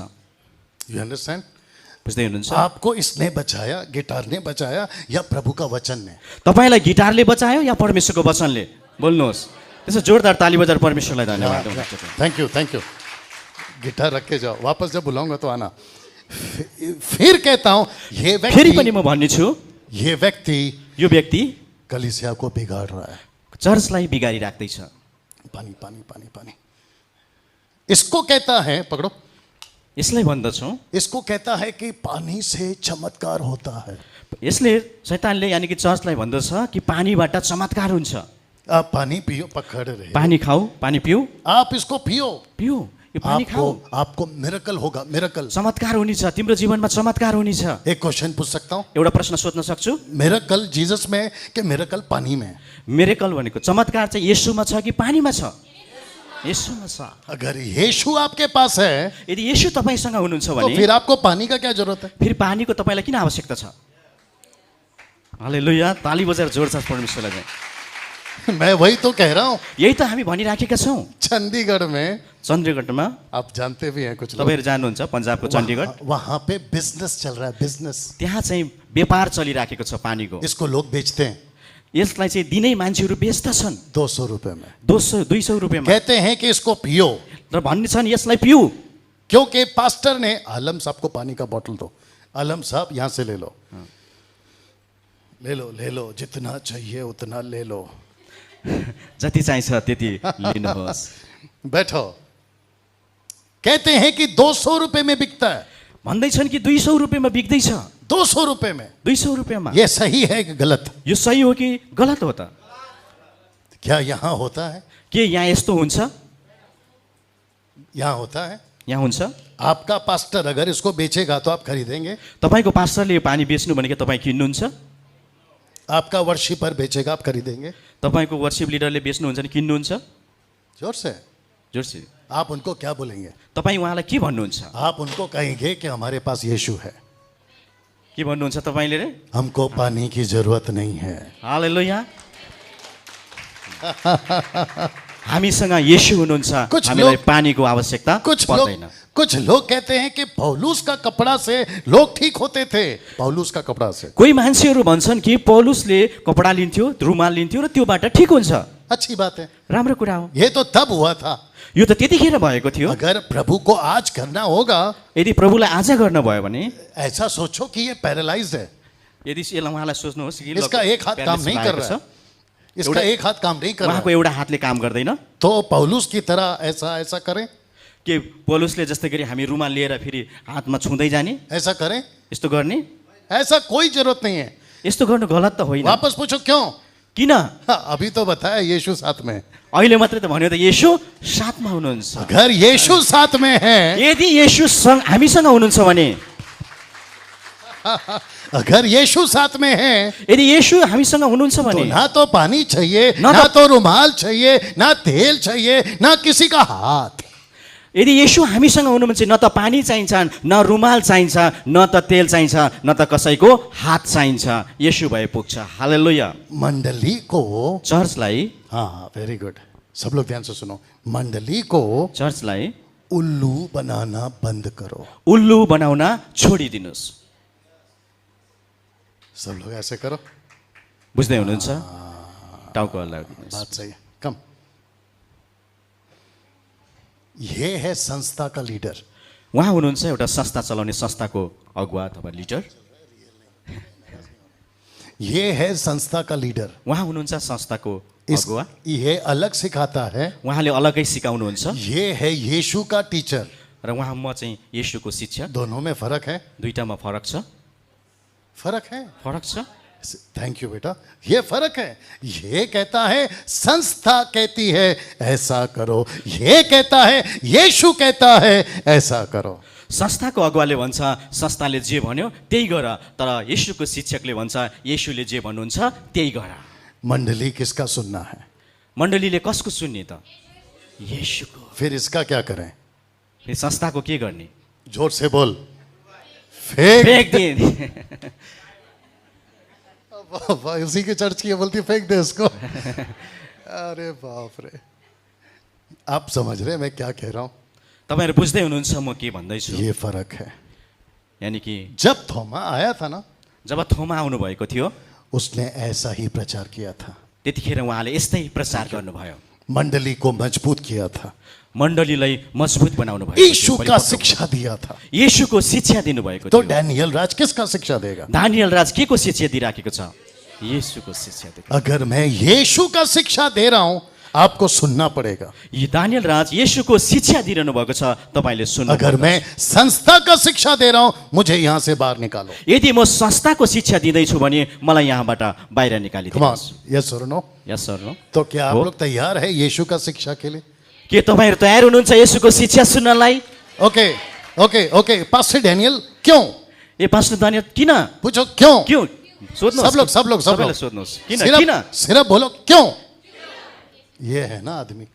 You understand? बुझ्दै हुनुहुन्छ? आपको इसने बचाया, गिटार ने बचाया या प्रभु का वचन ने? तपाईँलाई गिटारले बचायो या परमेश्वरको वचनले? बोल्नुहोस्। त्यसो जोरदार ताली बजाएर परमेश्वरलाई धन्यवाद दिउँ। Thank you thank you. Guitar रख के जाओ, वापस जब बुलाऊंगा तो आना। फिर कहता हूं ये फेरि पनि व्यक्ति, म भन्नेछु, ये व्यक्ति यो व्यक्ति कलीसिया को बिगाड़ रहा है। चर्चलाई बिगारी राख्दैछ। पानी पानी पानी पानी। इसको कहता है, पकड़ो, यसलाई भन्दछौँ, इसको कहता है कि पानी से चमत्कार होता है। यसले शैतानले यानि कि चर्चलाई भन्दछ कि पानीबाट चमत्कार हुन्छ। आप पानी पियो, पकड़ रहे, पानी खाऊ, पानी पिऊ, आप इसको पियो, पिऊ, यो पानी खाऊ, आपको मिरेकल होगा, मिरेकल। चमत्कार हुनेछ, तिम्रो जीवनमा चमत्कार हुनेछ। एक क्वेश्चन पूछ सकता हूं? एउटा प्रश्न सोध्न सक्छु? मिरेकल जीसस में कि मिरेकल पानी में? मिरेकल भनेको चमत्कार चाहिँ येशूमा छ कि पानीमा छ? येशूमा छ। अगर यीशु आपके पास है यदि येशू तपाईसँग हुनुहुन्छ तो भने फिर आपको पानी का क्या जरूरत है? फेरि पानीको तपाईँलाई किन आवश्यकता छ? हालेलुया, ताली बजाएर जोड छ परमेश्वरलाई चाहिँ। मैं वही तो कह रहा हूँ। यही त हामी भनिराखेका छौँ। चंडीगढ़ में, चण्डीगढमा आप जानते भी हैं कुछ लोग, तपाईँहरू जानुहुन्छ पन्जाबको चण्डीगढ, वहाँ पे बिजनेस चल रहा है, बिजनेस। त्यहाँ चाहिँ व्यापार चलिराखेको छ पानीको। इसको लोग बेचते हैं यसलाई चाहिँ दिनै मान्छेहरू बेच्दछन् 200 रुपए में। 200 रुपियाँमा। कहते हैं कि इसको पियो, र भन्ने छन् यसलाई पिऊ, क्योंकि पास्टर ने, आलम साहब को पानी का बोतल दो, आलम साहब यहाँ से ले लो, ले लो ले लो, जितना चाहिए उतना ले लो। जति चाहिन्छ त्यति लिनुहोस्। बैठो। कहते हैं कि 200 रुपए में बिकता है, भन्दैछन् कि 200 रुपियाँमा बिक्दैछ। 200 रुपए में। 200 रुपियाँमा। ये सही है कि गलत? यो सही हो कि गलत हो त? क्या यहाँ होता है? के यहाँ यस्तो हुन्छ? यहाँ होता है? यहाँ हुन्छ? आपका पास्टर अगर इसको बेचेगा तो आप खरीदेंगे? तपाईँको पास्टरले यो पानी बेच्नु भनेको तपाईँ किन्नुहुन्छ? आपका वर्शिपर बेचेगा, आप खरीदेंगे? तपाईँको वर्शिप लिडरले बेच्नुहुन्छ भने किन्नुहुन्छ? जोर से। जोरसे। आप उनको क्या बोलेंगे? तपाईँ उहाँलाई के भन्नुहुन्छ? आप उनको कहेंगे कि हमारे पास यीशु है, के भन्नुहुन्छ तपाईँले रे? हमको पानी की जरूरत नहीं है। हालेलुया। हामीसँग येशू हुनुहुन्छ, कुछ हामीलाई लोग- पानीको आवश्यकता पर्दैन। कुछ लोग कहते हैं कि पौलुस का कपड़ा से लोग ठीक होते थे। पौलुस का कपड़ा से कोही मान्छेहरू भन्छन् कि पौलुसले कपडा लिन्थ्यो, रुमाल लिन्थ्यो र त्योबाट ठिक हुन्छ। अच्छी बात है, राम्रो कुरा हो। ये तो तब हुआ था। यो त त्यतिखेर भएको थियो। अगर प्रभु को आज करना होगा, यदि प्रभुलाई आज गर्न भयो भने, ऐसा सोचो कि ये पैरालाइज्ड है, यदि यसलाई उहाँलाई सोच्नुहोस् कि इसका एक हाथ काम नहीं कर रहा है, इसका एक हाथ काम नहीं कर रहा उहाँको है, एउटा हातले काम गर्दैन, तो पौलुस की तरह ऐसा ऐसा करें, के पौलुसले जस्तै गरी हामी रुमाल लिएर फेरि हातमा छुँदै जाने, ऐसा करें, यस्तो गर्ने? ऐसा कोई जरूरत नहीं है। यस्तो गर्नु गलत त होइन। वापस पूछो क्यों? किन? हाँ, अभी तो बताया यीशु साथ में है। अहिले मात्रै त भन्यो त येशू साथमा हुनुहुन्छ। अगर यीशु साथ में है, यदि येशू हामीसँग हुनुहुन्छ भने, अगर यीशु साथ में है, यदि येशू हामीसँग हुनुहुन्छ तो भने, ना तो पानी चाहिए, ना ना तो- तो रुमाल चाहिए, ना तेल चाहिए, ना किसी का हाथ। यदि येशू हामीसँग हुनुहुन्छ न त पानी चाहिन्छ, न रुमाल चाहिन्छ, न त तेल चाहिन्छ, न त कसैको हात चाहिन्छ। येशू भए पुग्छ। हालेलुया। मंडली को, चर्चलाई हाँ वेरी गुड, सब लोग ध्यान से सुनो, मंडली को चर्चलाई उल्लू बनाना बंद करो। उल्लु बनाउन छोडिदिनुहोस्। सब लोग ऐसे करो, बुझ्दै हुनुहुन्छ? टाउको हल्लाउनुहोस्। बात सही है, कम। ये है संस्था का लीडर। उहाँ हुनुहुन्छ एउटा संस्था चलाउने संस्थाको अगुवा अथवा लिडर। ये है संस्था का लीडर। उहाँ हुनुहुन्छ संस्थाको इस अगुवा। ये अलग सिखाता है, उहाँले अलग्गै सिकाउनुहुन्छ ये है यीशु का टीचर। र उहाँ म चाहिँ येशूको शिक्षक। दोनों में फर्क है, दुईटामा फरक छ। फर्क है। फरक छ। थैंक यू बेटा, ये फर्क है। ये कहता है संस्था कहती है ऐसा करो, ये कहता है यीशु कहता है ऐसा करो। संस्थाको अगुवाले भन्छ संस्थाले जे भन्यो त्यही गर, तर येशूको शिक्षकले भन्छ येशूले जे भन्नुहुन्छ त्यही गर। मंडली किसका सुनना है? मण्डलीले कसको सुन्ने त? येशूको। फिर इसका क्या करें? फेरि संस्थाको के गर्ने? जोर से बोल, फेंक। फेक दिए। उसी के चर्च की है, बोलती फेंक दे इसको। अरे बाप रे, आप समझ रहे हैं मैं क्या कह रहा हूं? तपाईँहरू बुझ्दै हुनुहुन्छ म के भन्दैछु? ये फर्क है। यानी कि जब थोमा आया था ना, जब थोमा आउनु भएको थियो उसने ऐसा ही प्रचार किया था, त्यतिखेर उहाँले यस्तै प्रचार गर्नुभयो। मंडली को मजबूत किया था, मण्डलीलाई मजबुत बनाउनु भएको यीशु थियो, का परिपक्व। शिक्षा दिया था। येशूको शिक्षा दिनुभएको तो थियो। डैनियल राज किसका शिक्षा देगा? दानियल राज के को शिक्षा दिइराखेको छ? येशूको शिक्षा दिएको। अगर मैं यीशु का शिक्षा दे रहा हूं, आपको सुनना पड़ेगा। यो दानियल राज येशूको शिक्षा दिइरहनु भएको छ, तपाईँले सुन्नु। अगर मैं संस्था का शिक्षा दे रहा हूं, मुझे यहां से बाहर निकालो। यदि म संस्थाको शिक्षा दिँदैछु भने मलाई यहाँबाट बाहिर कम ऑन, निकालिदिनुहोस्। यस और नो? Yes sir no. तो क्या आप हो? लोग तैयार है यीशु का शिक्षा के लिए? के तपाईँहरू तयार हुनुहुन्छ येशूको शिक्षा सुन्नलाई? Okay okay okay, pastor Daniel क्यों? ए पास्टर दानियल किन? पूछो क्यों? क्यों? सोध्नुहोस्। सब लोग सबैलाई सोध्नुहोस्। किन? सिर्फ किन? सिर्फ बोलो क्यों? ये है ना आदमी,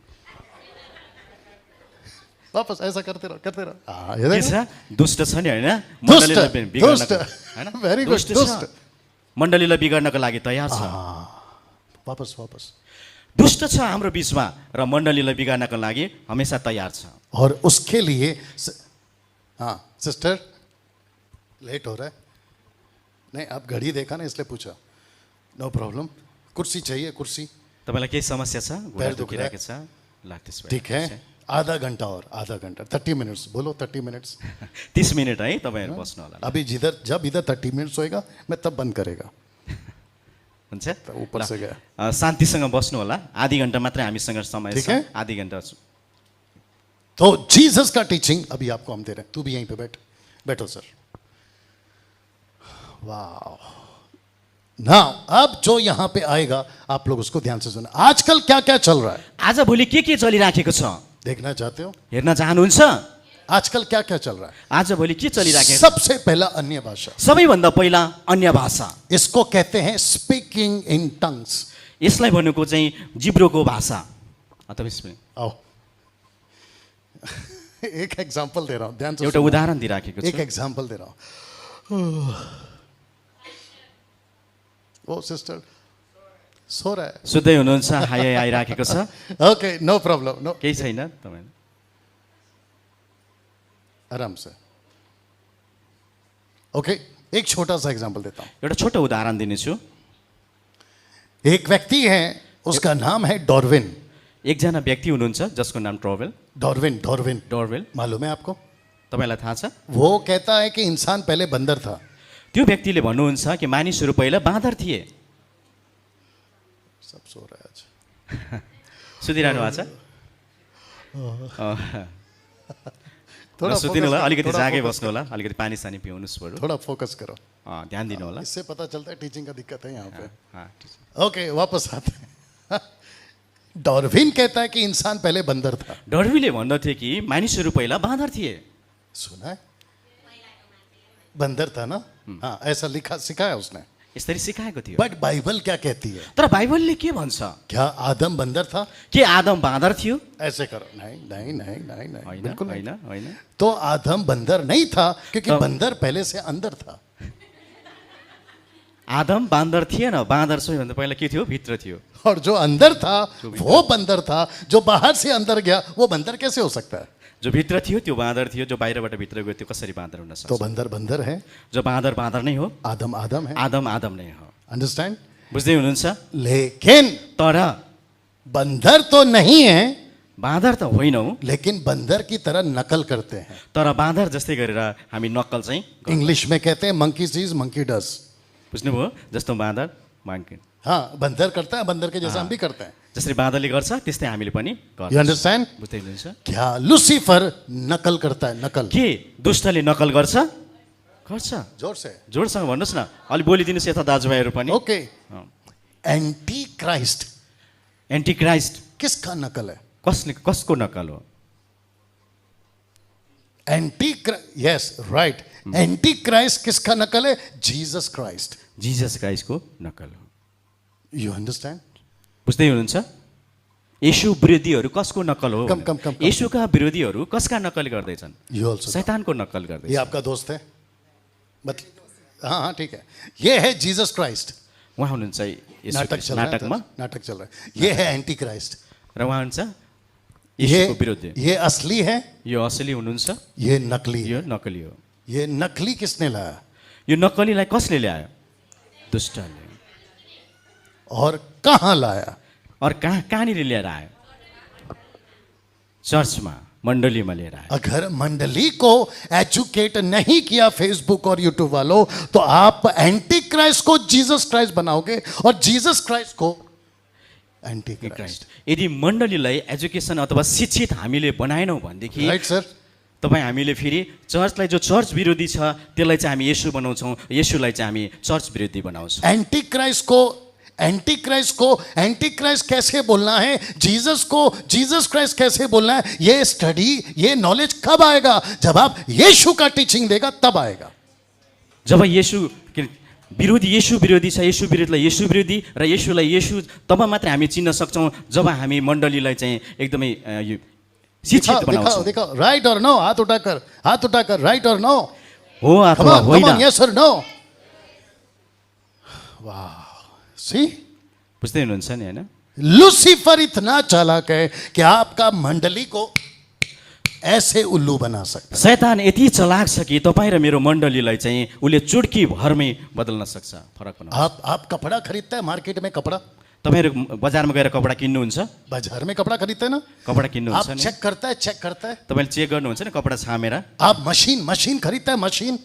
वापस ऐसा करते रहो। हाँ, ये के देखो। छ? दुष्ट छ नि होइन? दुष्ट, मण्डलीलाई बिगार्नको- दुष्ट। होइन? Very good, दुष्ट छ। दुष्ट। मण्डलीलाई बिगार्नको लागि तयार छ। वापस वापस। दुष्ट छ हाम्रो बिचमा र मण्डलीलाई बिगार्नको लागि हमेसा तयार छ। और उसके लिए हाँ सिस्टर, लेट हो रहा है? नहीं, आप घड़ी देखा ना इसलिए पूछा। नो प्रॉब्लम, कुर्सी चाहिए? कुर्सी तपाईँलाई केही समस्या छ? पैर घुँडा दुख रहा है? दुखिरहेको छ? ल त्यसो भए ठीक है, आधा घंटा और, आधा घंटा, 30 मिनट्स बोलो, 30 मिनट्स। 30 मिनट है तपाईँहरू बस्नु होला। अभी जिधर जब इधर 30 मिनट्स होएगा मैं तब बंद करेगा। हुन्छ? तो ऊपर से गया। शान्तिसँग बस्नु होला। आधी घन्टा मात्रै हामीसँग समय ठीक छ। है? आधी घन्टा। तो जीसस का टीचिंग अभी आपको हम दे रहे हैं। तू भी यहीं पे बैठ, बैठो सर। वाह, ना अब जो यहां पे आएगा आप लोग उसको ध्यान से सुना। आजकल क्या क्या चल रहा है आज भोलि के चलिराखेको छ देखना चाहते हो? हेर्न चाहनुहुन्छ? आजकल क्या क्या चल रहा है? आज भोलि के चलिराखेको? सबसे पहला अन्य भाषा, सबैभन्दा पहिला अन्य भाषा। इसको कहते हैं स्पीकिंग इन टंग्स। यसलाई भनेको चाहिँ जिब्रोको भाषा अथवा यसमा आओ एक एग्जांपल दे रहा हूं, ध्यान से एउटा सुनो। उदाहरण दिइराखेको एक छु। एग्जांपल दे रहा हूं। ओ सिस्टर, सो रहा सुत्दै हुनुहुन्छ, हाय आइराखेको छ, है ओके नो प्रॉब्लम नो केही छैन तपाईँ। आराम से ओके एक छोटा सा एग्जांपल देता हूं। एउटा छोटो उदाहरण दिनेछु। एक व्यक्ति है उसका नाम है डॉर्विन। एकजना व्यक्ति हुनुहुन्छ जसको नाम डॉर्विन डॉर्विन डोरवेल। मालूम है आपको? तपाईँलाई थाहा छ? वो कहता है कि इंसान पहले बंदर था। त्यो व्यक्तिले भन्नुहुन्छ कि मानिसहरू पहिला बाँदर थिए। सब सो रहा है आज। सुतिरहनु भएको छ? थोड़ा सुतिनु होला, focus अलिकति करो, जागै थोड़ा बस्नु होला, अलिकति पानी सानी पिउनुहोस् बरु। थोड़ा फोकस करो। ध्यान दिनु होला। इससे पता चलता है टीचिंग का दिक्कत है यहाँ पे। हाँ, ठिक छ। ओके वापस आते हैं। डॉर्विन कहता है कि इंसान पहले बंदर था। डरवीले भन्दथे कि मानिसहरू पहिला बाँदर थिए। सुना है? बंदर था ना? हाँ ऐसा लिखा सिखाया उसने। यसरी सिकाएको थियो। बट बाइबल क्या कहती है? तर बाइबलले के भन्छ? क्या आदम बंदर था? के आदम बाँदर थियो? ऐसे करो नहीं नहीं नहीं नहीं नहीं होइन बिल्कुल नहीं। होइन होइन। तो आदम बंदर नहीं था क्योंकि तो- बंदर पहले से अंदर था। आदम बाँदर थिएन, बाँदर सबैभन्दा पहिला के थियो? भित्र थियो। और जो अंदर था वो बंदर था, जो बाहर से अंदर गया वो बंदर कैसे हो सकता है? जो भित्र थियो त्यो बाँदर थियो, जो बाहिरबाट भित्र गयो त्यो कसरी बाँदर हुन तो सक्छ? बंदर बंदर है, जो बाँदर बाँदर नै हो, आदम आदम है। आदम आदम नै हो। अंडरस्टैंड? बुझ्दै हुनुहुन्छ? लेकिन तर बंदर तो नहीं है, बाँदर त होइनौँ, लेकिन बंदर की तरह नकल करते हैं। तर बाँदर जस्तै गरेर हामी नक्कल चाहिँ इंग्लिश में कहते हैं मंकी सीज मंकी डज। बुझ्नुभयो? जस्तो बाँदर माङ्किन, हाँ बंदर करता है, बंदर के जैसा हम भी करते हैं। जसरी बाँदरले गर्छ त्यस्तै हामीले पनि यू गर्छौँ। अंडरस्टैंड? बुझ्दै हुनुहुन्छ? क्या लूसीफर नकल करता है? नकल के दुष्टले नकल गर्छ? गर्छ। जोर से। जोडसँग भन्नुहोस् न, अलि बोलिदिनुहोस् यता दाजुभाइहरू पनि। ओके अँ। एंटी क्राइस्ट एन्टी क्राइस्ट किसका नकल है? कसको नकल हो? Anti yes right, anti Christ किसका नकल है? Jesus Christ. जिजस क्राइस्टको नकल हो। You understand? बुझ्दै हुनुहुन्छ? येशू विरोधीहरू कसको नकल हो? कम। येशूका विरोधीहरू कसका नकल गर्दैछन्? You also. शैतानको नकल ये गर्दैछन्। आपका दोस्त है? हाँ हाँ ठीक है। ये है जीसस क्राइस्ट। उहाँ हुनुहुन्छ येशू नाटक ख्रिस्ट, चल रहा है, नाटकमा, नाटक चल रहा है। ये है एंटी क्राइस्ट। र उहाँ हुनुहुन्छ येशूको विरोधी। ये असली है, यो असली हुनुहुन्छ, ये नकली है। यो नकली हो। ये नकली किसने लाया? यो नक्कलीलाई कसले ल्यायो? दुष्टले। और कहाँ लाया? और कहाँनिर लिएर आयो? चर्चमा, मण्डलीमा लिएर आयो। अगर मंडली को एजुकेट नहीं किया फेसबुक और यूट्यूब वालों, तो आप एंटी क्राइस्ट को जीसस क्राइस्ट बनाओगे और जीसस क्राइस्ट को एंटी क्राइस्ट। क्राइस्ट। यदि मण्डलीलाई एजुकेसन अथवा शिक्षित हामीले बनाएनौँ भनेदेखि राइट सर? तपाईँ हामीले फेरि चर्चलाई, जो चर्च विरोधी छ त्यसलाई चाहिँ हामी येशू बनाउँछौँ, येशूलाई चाहिँ हामी चर्च विरोधी बनाउँछौँ। एंटी क्राइस्ट कैसे बोलना है, जीसस को जीसस क्राइस्ट कैसे बोलना है, ये स्टडी, ये नॉलेज कब आएगा? जब आप यीशु का टीचिंग देगा तब आएगा। जब येशू विरोधी, येशू विरोधी छ, येशू विरोधीलाई येशू विरोधी र येशूलाई येशू, तब मात्रै हामी चिन्न सक्छौँ जब हामी मण्डलीलाई चाहिँ एकदमै यो शिक्षित बनाउँछौँ। दिखाओ राइट और नो, हाथ उठाकर राइट और नो। हो अथवा होइन? यस और नो। वाह सी, बुझ्दै हुनुहुन्छ नि होइन? लूसीफर इतना चालाक है कि आपका मंडली को ऐसे उल्लू बना सकता है। शैतान यति चलाक छ कि तपाईँ र मेरो मण्डलीलाई चाहिँ उसले चुड्की भरमै बदल्न सक्छ, फरक बनाउन। आप कपड़ा खरीदते हैं मार्केट में? कपड़ा तपाईँहरू बजारमा गएर कपडा किन्नुहुन्छ, बाजार में कपड़ा खरीदते हैं ना? कपडा आप किन्नुहुन्छ नि, चेक करता है तपाईँले चेक गर्नुहुन्छ नि कपडा छामेर। आप मशीन खरीदता है, मशीन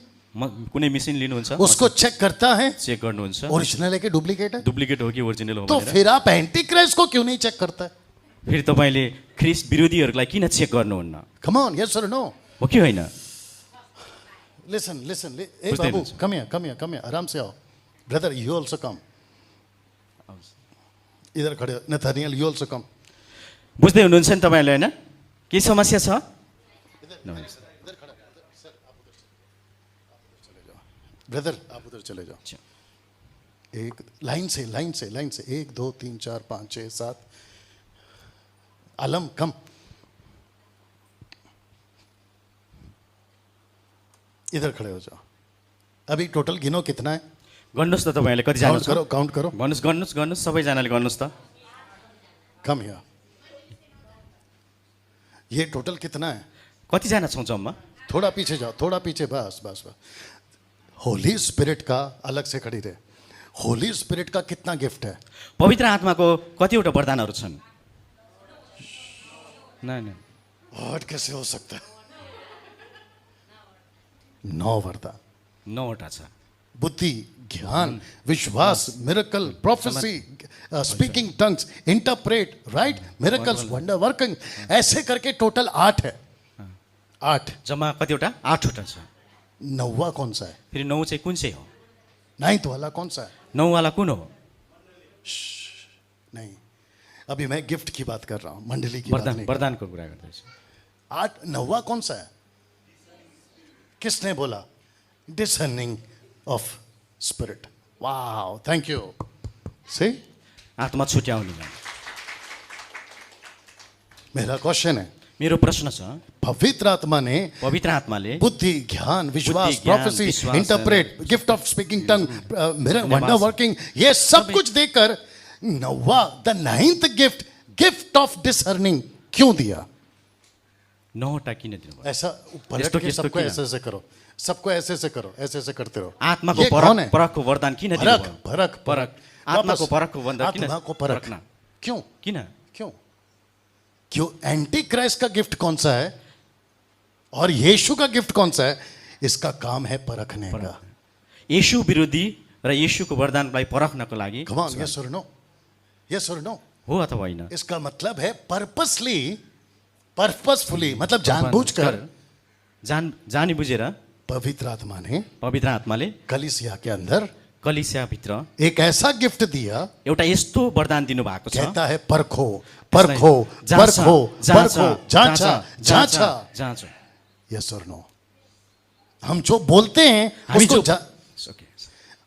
कुनै मेसिन लिनुहुन्छ, उसको चेक करता है चेक गर्नुहुन्छ, ओरिजिनल है कि डुप्लीकेट है? डुप्लिकेट हो कि ओरिजिनल हो तो भनेर। फिर आप एंटी क्राइस्ट को क्यों नहीं चेक करता है? फेरि तपाईँले ख्रिस्ट विरोधीहरूलाई किन चेक गर्नुहुन्न? कम ऑन, यस और नो? हो कि होइन? लिसन ए बुझ्दै बाबू, हुनुहुन्छ? कम हियर आराम से आओ। ब्रदर यू आल्सो कम, इधर खड़े हो। Nathaniel you also come. बुझ्दै हुनुहुन्छ नि तपाईँहरूले होइन? के समस्या छ? ब्रदर आप उधर चले जाओ। एक लाइन से 1 2 3 4 5 6 7। आलम कम। इधर खड़े हो जाओ। अभी टोटल गिनो कितना है? गर्नुहोस् त तपाईँहरूले कतिजना काउंट करो, काउंट करो। गर्नुहोस् गर्नुहोस् गर्नुहोस् सबैजनाले गर्नुहोस् त। Come here. ये टोटल कितना है? कतिजना छौँ जम्मा? थोड़ा पीछे जाओ, थोड़ा पीछे, बस बस बस। होली स्पिरिट का अलग से खड़ी रहे। होली स्पिरिट का कितना गिफ्ट है? पवित्र आत्माको कतिवटा वरदानहरू छन्? नहीं और कैसे हो सकता है? 9 वरदान। 9वटा छ। बुद्धि, ज्ञान, विश्वास, miracle, prophecy, speaking tongues, interpret, right, miracles, wonder working, ऐसे करके टोटल 8 है। 8। जम्मा कतिवटा? 8वटा छ। 9वां कौन सा है? फेरि 9 चाहिँ कुन चाहिँ हो? 9th वाला कौन सा है? 9 वाला कुन हो? नहीं, अभी मैं गिफ्ट की बात कर रहा हूं, मंडली की बात वरदान, नहीं। वरदानको कुरा गर्दैछु। 8 9वां कौन सा है? किसने बोला? Discerning of spirit. Wow, thank you. See, आत्मा छुट्याउने। मेरा क्वेश्चन है, मेरो प्रश्न छ, पवित्र आत्मा ने पवित्र आत्माले बुद्धि, ज्ञान, विश्वास, बुद्धि, ज्ञान, प्रोफेसी, विश्वास, interpret, gift of speaking tongue, wonder working, ये सब कुछ देकर 9वां, the 9th gift, gift of discerning क्यों दिया? 9वटा किन दिनुभयो? ऐसा पलट यस्तो के यस्तो सबको किन? ऐसे ऐसे करो, सबको ऐसे ऐसे करो, ऐसे ऐसे करते रहो। आत्माको ये कौन है? परखको वरदान किन परख, दिनुभयो? परख, परख। वापस। आत्माको परखको वरदान किन? आत्मा को परख। परखना। क्यों? किन? क्यों? क्यों? एंटी क्राइस्ट का गिफ्ट कौन सा है और यीशु का गिफ्ट कौन सा है? इसका काम है परखने का। येशू विरोधी र येशूको वरदानलाई परख्नको लागि Come on, yes or no? Yes or no? हो अथवा होइन? इसका मतलब है पर्पसफुली, मतलब जानबूझकर जानी बुझेर पवित्र आत्मा ने पवित्र आत्माले कलीसिया के अंदर कलिसियाभित्र एक ऐसा गिफ्ट दिया, एउटा यस्तो वरदान दिनुभएको छ। कहता है परखो, परखो, जाँच, परखो, जाँच, परखो, जांचा, जांचा। जाँच। यस और नो? हम जो बोलते हैं हामी उसको जो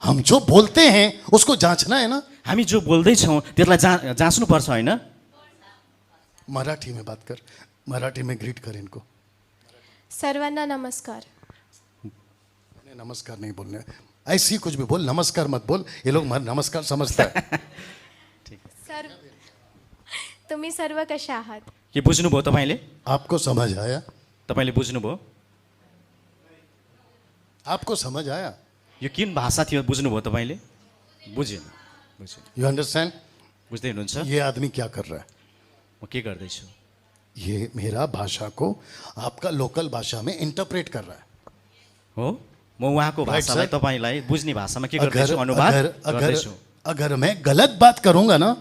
हम जो बोलते हैं उसको जांचना है ना। हामी जो बोल्दैछौँ त्यसलाई जाँच्नुपर्छ होइन? मराठी में बात कर, मराठी में ग्रीट कर इनको। सर्वांना नमस्कार। नहीं, नमस्कार नहीं बोलने, ऐसी कुछ भी बोल, नमस्कार मत बोल, ये लोग नमस्कार समझता है। सर्व तुम्ही सर्व कशा आहात? के बुझ्नुभयो तपाईँले? आपको समझ आया? तपाईँले बुझ्नुभयो? आपको समझ आया? यो किन भाषा थियो बुझ्नुभयो तपाईँले? बुझेन। You understand? बुझ्दै हुनुहुन्छ? ये आदमी क्या कर रहा है? म के गर्दैछु? ये मेरा भाषा को आपका लोकल भाषा में इंटरप्रेट कर रहा है। हो, म उहाँको Right, भाषालाई sir. तपाईँलाई बुझ्ने भाषामा के अगर गर्दैछु? अनुवाद अगर अगर गर्दैछु। अगर मैं गलत बात करूंगा ना,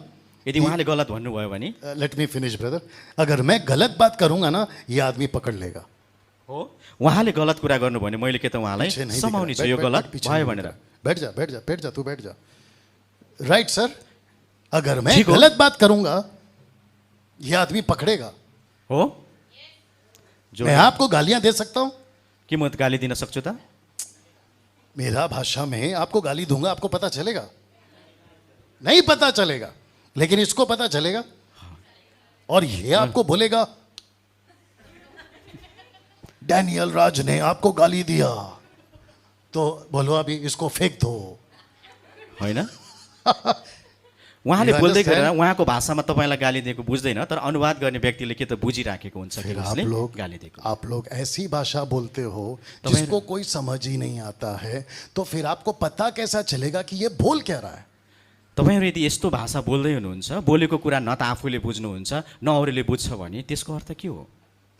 यदि उहाँले गलत भन्नुभयो भने लेट मी फिनिश ब्रदर, अगर मैं गलत बात करूंगा ना, ये आदमी पकड़ लेगा। हो, उहाँले गलत कुरा गर्नुभयो भने मैले के त उहाँलाई पीछे नहीं समाउने दिख छु रहा। यो बैठ, गलत बैठ, पीछे भयो नहीं भनेर। दिख रहा। बैठ जा, बैठ जा, बैठ जा, तू बैठ जा। राइट सर, अगर मैं ठीक हो। गलत बात करूंगा ये आदमी पकड़ेगा। हो, जो मैं आपको गालियां दे सकता हूं, के म गाली दिन सक्छु त? मेरा भाषा में आपको गाली दूंगा, आपको पता चलेगा? नहीं पता चलेगा, लेकिन इसको पता चलेगा। और ये आपको बोलेगा डैनियल राज ने आपको गाली दिया, तो बोलो अभी इसको फेंक दो। होइन? उहाँले You बोल्दै understand? गरेर उहाँको भाषामा तपाईँलाई गाली दिएको बुझ्दैन, तर अनुवाद गर्ने व्यक्तिले के त बुझिराखेको हुन्छ कि फिर उसले गाली दिएको। आप लोग ऐसी भाषा बोलते हो जिसको कोई समझ ही नहीं आता है, तो फिर आपको पता कैसा चलेगा कि ये बोल क्या रहा है? तपाईँहरू यदि यस्तो भाषा बोल्दै हुनुहुन्छ, बोलेको कुरा न त आफूले बुझ्नुहुन्छ न अरूले बुझ्छ भने त्यसको अर्थ के हो?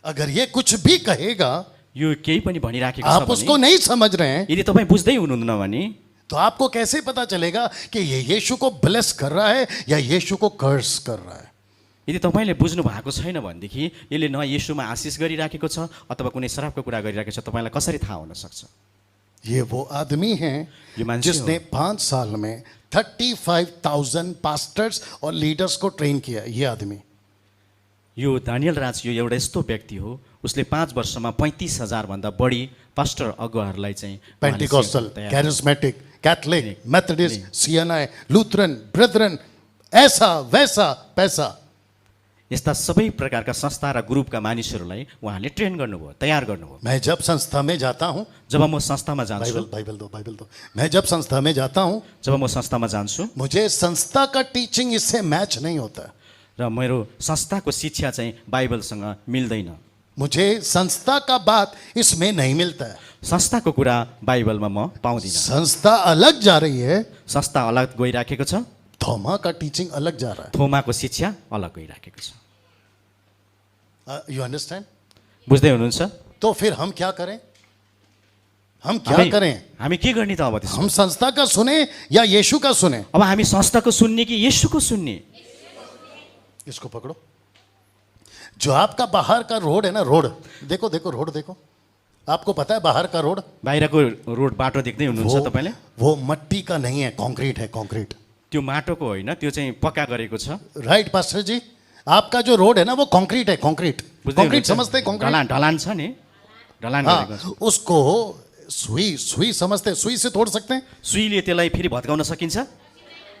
अगर ये कुछ भी कहेगा, यो केही पनि भनिराखेको आप छ उसको भने, नहीं समझ रहे हैं, यदि तपाईँ बुझ्दै हुनुहुन्न भने तो आपको कैसे पता चलेगा कि ये यीशु को ब्लेस कर रहा है या यीशु को कर्स कर रहा है? यदि तपाईँले बुझ्नु भएको छैन भनेदेखि यसले न येशूमा आशिष गरिराखेको छ अथवा कुनै श्रापको कुरा गरिराखेको छ, तपाईँलाई कसरी थाहा हुन सक्छ? ये वो आदमी है ये मानसी जिसने 5 साल में 35,000 पास्टर्स और लीडर्स को ट्रेन किया। ये आदमी, यो दानियल राज यो एउटा यस्तो व्यक्ति हो, उसले 5 वर्षमा 35,000 भन्दा बढी पास्टर अगुवाहरूलाई चाहिँ उहाँले पेंटिकॉस्टल, तयार charismatic, Catholic, Methodist, CNI, Lutheran, brethren, ऐसा वैसा पैसा। यस्ता सबै प्रकारका संस्था र ग्रुपका मानिसहरूलाई उहाँले ट्रेन गर्नुभयो, तयार गर्नुभयो। मैं जब संस्था में जाता हूँ, जब म संस्थामा जान्छु बाइबल दो, मैं जब संस्था में जाता हूँ, जब म संस्थामा जान्छु मुझे संस्था का टीचिंग इससे मैच नहीं होता। र मेरो संस्थाको शिक्षा चाहिँ बाइबलसँग मिल्दैन। मुझे संस्था का बात इसमें नहीं मिलता है। संस्थाको कुरा बाइबलमा म पाउँदिनँ। संस्था अलग जा रही है, संस्था अलग गइराखेको छ, थोमा का टीचिंग अलग जा रहा थोमाको शिक्षा अलग गइराखेको छ। है। You understand? बुझ्दै हुनुहुन्छ? तो फिर हम क्या करें? हम क्या करें? हामी के गर्ने त अब त्यसमा? हम संस्था का सुने या यीशु का सुने? अब हामी संस्थाको सुन्ने कि येशूको सुन्ने? इसको पकड़ो। जो आपका बाहर का रोड है ना, रोड देखो, देखो रोड देखो, आपको पता है बाहर का रोड बाहिरको रोड बाटो देख्दै हुनुहुन्छ तपाईँले? वो मट्टी का नहीं है, कंक्रीट है, कंक्रीट। त्यो माटोको होइन, त्यो चाहिँ पक्का गरेको छ। राइट पास्टर जी, आपका जो रोड है ना वो कंक्रीट है, कंक्रीट। बुझ्दै कंक्रीट हुनुहुन्छ? समझते हैं? कंक्रीट, ढलान छ नि, ढलान गरेको छ। हाँ, उसको सुई समझते हैं? सुई से तोड़ सकते हैं? सुईले त्यसलाई फेरि भत्काउन सकिन्छ?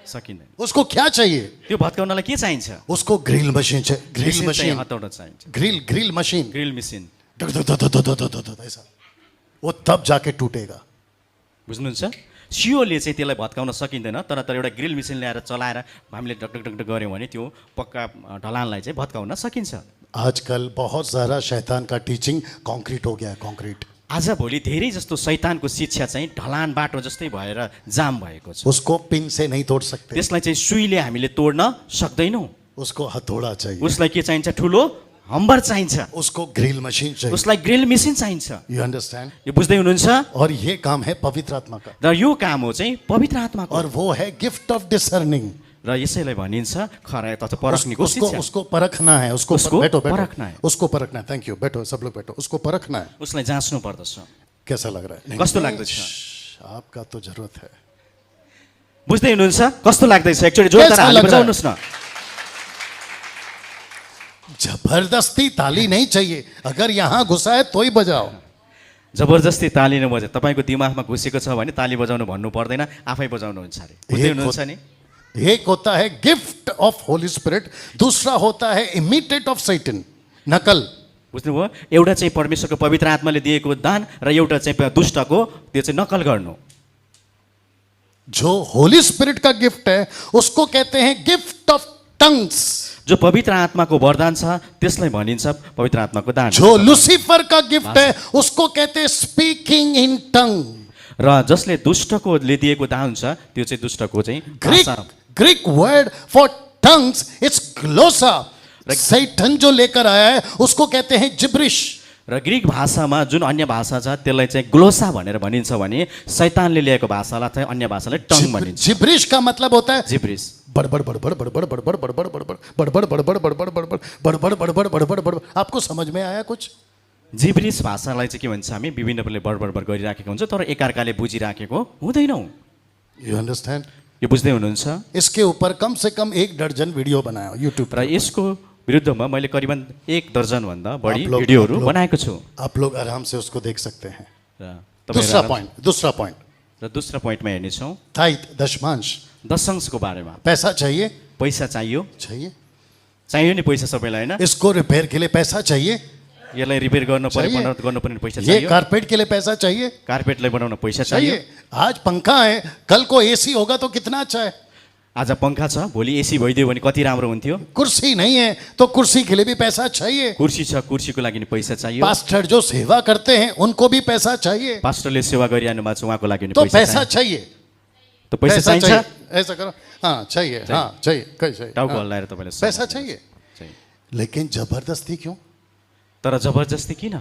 सकिँदैन। उसको क्या चाहिए? त्यो भत्काउनलाई के चाहिन्छ? उसको ग्रिल मशीन चाहिए, ग्रिल मेसिन चाहिँ मशीन, हतौडा चाहिन्छ, ग्रिल मशीन, ग्रिल मेसिन। ऐसा, वो तब जाके टूटेगा। बुझ्नुहुन्छ? सियोले चाहिँ त्यसलाई भत्काउन सकिँदैन, तर एउटा ग्रिल मेसिन ल्याएर चलाएर हामीले ढकढक ढकढक गऱ्यौँ भने त्यो पक्का ढलानलाई चाहिँ भत्काउन सकिन्छ। आजकल बहुत सारा शैतान का टीचिंग कंक्रीट हो गया है, कंक्रीट। आजभोलि धेरै जस्तो शैतानको शिक्षा चाहिँ ढलान बाटो जस्तै भएर जाम भएको छ। उसको पिन से नहीं तोड़ सकते, त्यसलाई चाहिँ सुईले हामीले तोड्न सक्दैनौँ। उसको हथौड़ा चाहिए, उसलाई के चाहिन्छ? ठुलो हम्बर चाहिन्छ, उसको ग्रिल मशीन चाहिए। उसलाई ग्रिल मेसिन चाहिन्छ। You understand? यो बुझ्दै हुनुहुन्छ? और ये काम है पवित्र आत्मा का, र यो काम हो चाहिँ पवित्र आत्माको, और वो है गिफ्ट ऑफ डिसर्निंग। र यसैलाई भनिन्छ खरा तथा परख्नेको उसको शिक्षा। उसको परखना है, उसको उसको बैठो परखना है। उसको परखना है। थैंक यू, बैठो सब लोग बैठो। उसको परखना है। उसलाई जाँच्नु पर्दछ। कैसा लग रहा है? नहीं, कस्तो नहीं, लाग्दैछ? आपका तो जरूरत है। बुझ्दै हुनुहुन्छ? कस्तो लाग्दैछ? एकचोटि जोरदार कैसा हात लग रहा है? बजाउनुहोस् न। जबरदस्ती ताली नहीं चाहिए, अगर यहाँ घुसा है तो ही बजाओ। जबरजस्ती ताली नबजाए, तपाईँको दिमागमा घुसेको छ भने ताली बजाउनु भन्नु पर्दैन, आफै बजाउनुहुन्छ अरे। बुझ्दै हुनुहुन्छ नि? एक होता है गिफ्ट ऑफ होली स्पिरिट, दूसरा होता है इमिटेट ऑफ सैटन, नकल। बुझ्नुभयो? एउटा चाहिँ परमेश्वरको पवित्र आत्माले दिएको दान र एउटा चाहिँ दुष्टको त्यो चाहिँ नकल गर्नु। जो होली स्पिरिट का गिफ्ट है उसको कहते हैं गिफ्ट ऑफ टंग्स। जो पवित्र आत्माको वरदान छ त्यसलाई भनिन्छ पवित्र आत्माको दान। जो लुसिफर का गिफ्ट है उसको कहते हैं स्पीकिंग इन टंग। र जसले दुष्टकोले दिएको दान छ त्यो चाहिँ दुष्टको चाहिँ भाषा। Greek word for tongues it's ग्लोसा। सैटन जो लेकर आया है उसको कहते हैं जिब्रिश। र ग्रीक भाषामा जुन अन्य भाषा छ त्यसलाई चाहिँ ग्लोसा भनेर भनिन्छ भने शैतानले ल्याएको भाषालाई चाहिँ अन्य भाषालाई टङ भनिन्छ। जिब्रिश का मतलब होता है जिब्रिस। बड़बड़ बड़बड़ बड़बड़ बड़बड़ बड़बड़ बड़बड़ बड़बड़ बड़बड़ बड़बड़ बड़बड़ बड़बड़ बड़बड़ बड़बड़ बड़बड़। आपको समझ में आया कुछ? जिब्रिस भाषालाई चाहिँ के भन्छ हामी विभिन्न प्रकारले बडबड गरिराखेको हुन्छ तर एकअर्काले बुझिराखेको हुँदैनौँ। You understand? यो बुझ्दै हुनुहुन्छ? इसके ऊपर कम से कम 1 दर्जन वीडियो बनाया यूट्यूब र यसको विरुद्धमा मैले करिबन 1 दर्जन भन्दा बढी आप लोग- भिडियोहरू आप लोग- बनाएको छु। आप लोग आराम से उसको देख सकते हैं। र दूसरा तपाईँहरू पॉइंट, दूसरा पॉइंट, र दोस्रो पोइन्टमा हेर्नेछौँ ताइथ दशमांश। दशंशको बारेमा। पैसा चाहिए? पैसा चाहियो, चाहिए। चाहियो नि पैसा सबैलाई होइन? इसको रिपेयर के लिए पैसा चाहिए? यसलाई रिपेयर गर्नु पर्यो, चाहिए। मर्मत गर्नुपर्ने पैसा ये चाहियो, कारपेट के लिए पैसा चाहिए? कार्पेटलाई बनाउन पैसा चाहियो। चाहिए। आज पंखा है, कल को एसी होगा तो कितना अच्छा है। आज पंखा छ भोलि एसी भइदियो भने कति राम्रो हुन्थ्यो। कुर्सी नहीं है तो कुर्सी के लिए भी पैसा चाहिए। कुर्सी छ कुर्सीको लागि नि पैसा चाहियो। पास्टर जो सेवा करते हैं उनको भी पैसा चाहिए। पास्टरले सेवा गरिरहनु भएको छ उहाँको लागि नि तो पैसा पैसा चाहियो। चाहिए। त पैसा चाहिन्छ। चाहिए। ऐसा करो, हाँ चाहिए, हाँ चाहिए, कैसे? टाउको हाँ, हल्लाएर तपाईँले पैसा चाहिए। चाहियो। लेकिन जबरदस्ती क्यों? तर जबरजस्ती किन?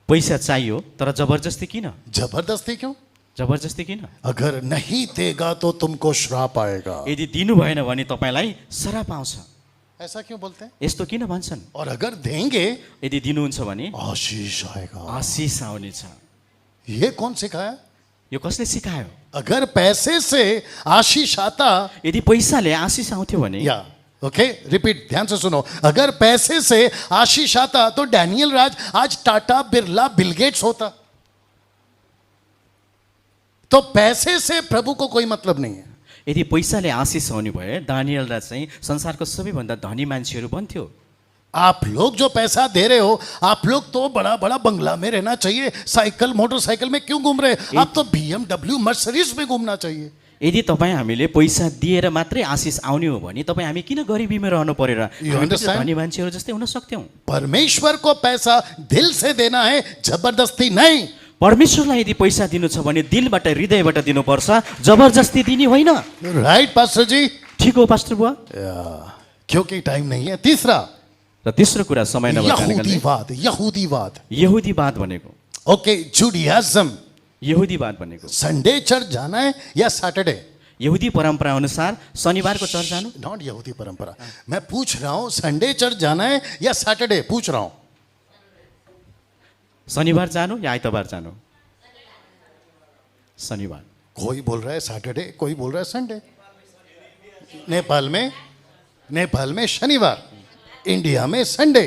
पैसा चाहियो तर जबरजस्ती किन? जबरदस्ती क्यों? जबरजस्ती किन? अगर नहीं देगा तो तुमको श्राप आएगा। यदि दिनु भएन भने तपाईँलाई श्राप आउँछ। ऐसा क्यों बोलते हैं? यस्तो किन भन्छन्? और अगर देंगे यदि दिनुहुन्छ भने आशीष आएगा। आशिष आउनेछ। ये कौन सिखाया? यो कसले सिकायो? अगर पैसे से आशीष आता, यदि पैसाले आशिष आउँथ्यो भने या ओके रिपीट, ध्यान से सुनो, अगर पैसे से आशीष आता तो डैनियल राज आज टाटा बिरला बिल गेट्स होता। तो पैसे से प्रभु को कोई मतलब नहीं है। यदि पैसाले आशिष आउने भए दानियल राज चाहिँ संसारको सबैभन्दा धनी मान्छेहरू बन्थ्यो। आप लोग जो पैसा दे रहे हो, आप लोग तो बड़ा बड़ा बंगला में रहना चाहिए, साइकिल मोटरसाइकिल में क्यों घूम रहे? आप तो BMW मर्सिडीज में घूमना चाहिए। यदि तपाईँ हामीले पैसा दिएर मात्रै आशिष आउने हो भने तपाईँ हामी किन गरिबीमा रहनु परेर? You हामी पनि understand? धनी मान्छेहरू जस्तै हुन सक्थ्यौँ। परमेश्वर को पैसा दिल से देना है, जबरदस्ती नहीं। परमेश्वरलाई यदि पैसा दिनु छ भने दिलबाट हृदयबाट दिनुपर्छ, जबरजस्ती दिने होइन। राइट पास्टर जी? ठिक हो पास्टर बुवा। क्योंकि टाइम नहीं है। तीसरा, र तेस्रो कुरा समय नभएकाले यहूदीवाद। यहूदीवाद, यहुदीवाद भनेको, ओके, जुडियाज्म। यहुदीवाद भनेको संडे चर्च जाना है या सैटरडे? यहुदी परम्परा अनुसार शनिबारको चर्च जानु। नॉट यहूदी परंपरा, मैं पूछ रहा हूं संडे चर्च जाना है या सैटरडे, पूछ रहा हूं। शनिबार जानु या आइतबार जानु? शनिबार। कोई बोल रहा है सैटरडे, कोई बोल रहा है संडे। नेपाल में शनिवार, इंडिया में संडे।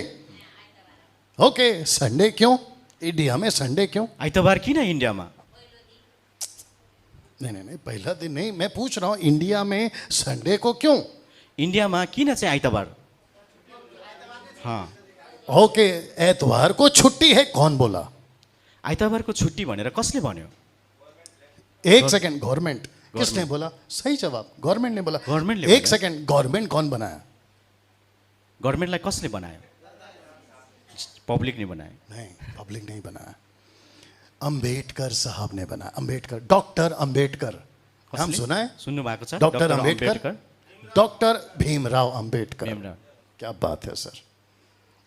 ओके, संडे क्यों इंडिया में? संडे क्यों? आइतबार किन इन्डियामा? नहीं, पहला दिन नहीं, मैं पूछ रहा हूं इंडिया में संडे को क्यों? इन्डियामा किन चाहिँ आइतबार? हाँ, ओके, एतवार को छुट्टी है, कौन बोला? आइतबारको छुट्टी भनेर कसले भन्यो? एक सेकंड, गवर्नमेंट। किसने बोला? सही जवाब, गवर्नमेंट ने बोला। गवर्नमेन्टले एक सेकंड, गवर्नमेंट कौन बनाया? गभर्मेन्टलाई कसले बनायो? पब्लिकले बनायो। नहीं, पब्लिक नहीं बनाया, अंबेडकर साहब ने बनाया। अंबेडकर, डॉक्टर अंबेडकर, नाम कसले? सुना है? सुन्नु भएको छ? Doctor Ambedkar, doctor Bhimrao Ambedkar. भीमराव। क्या बात है सर,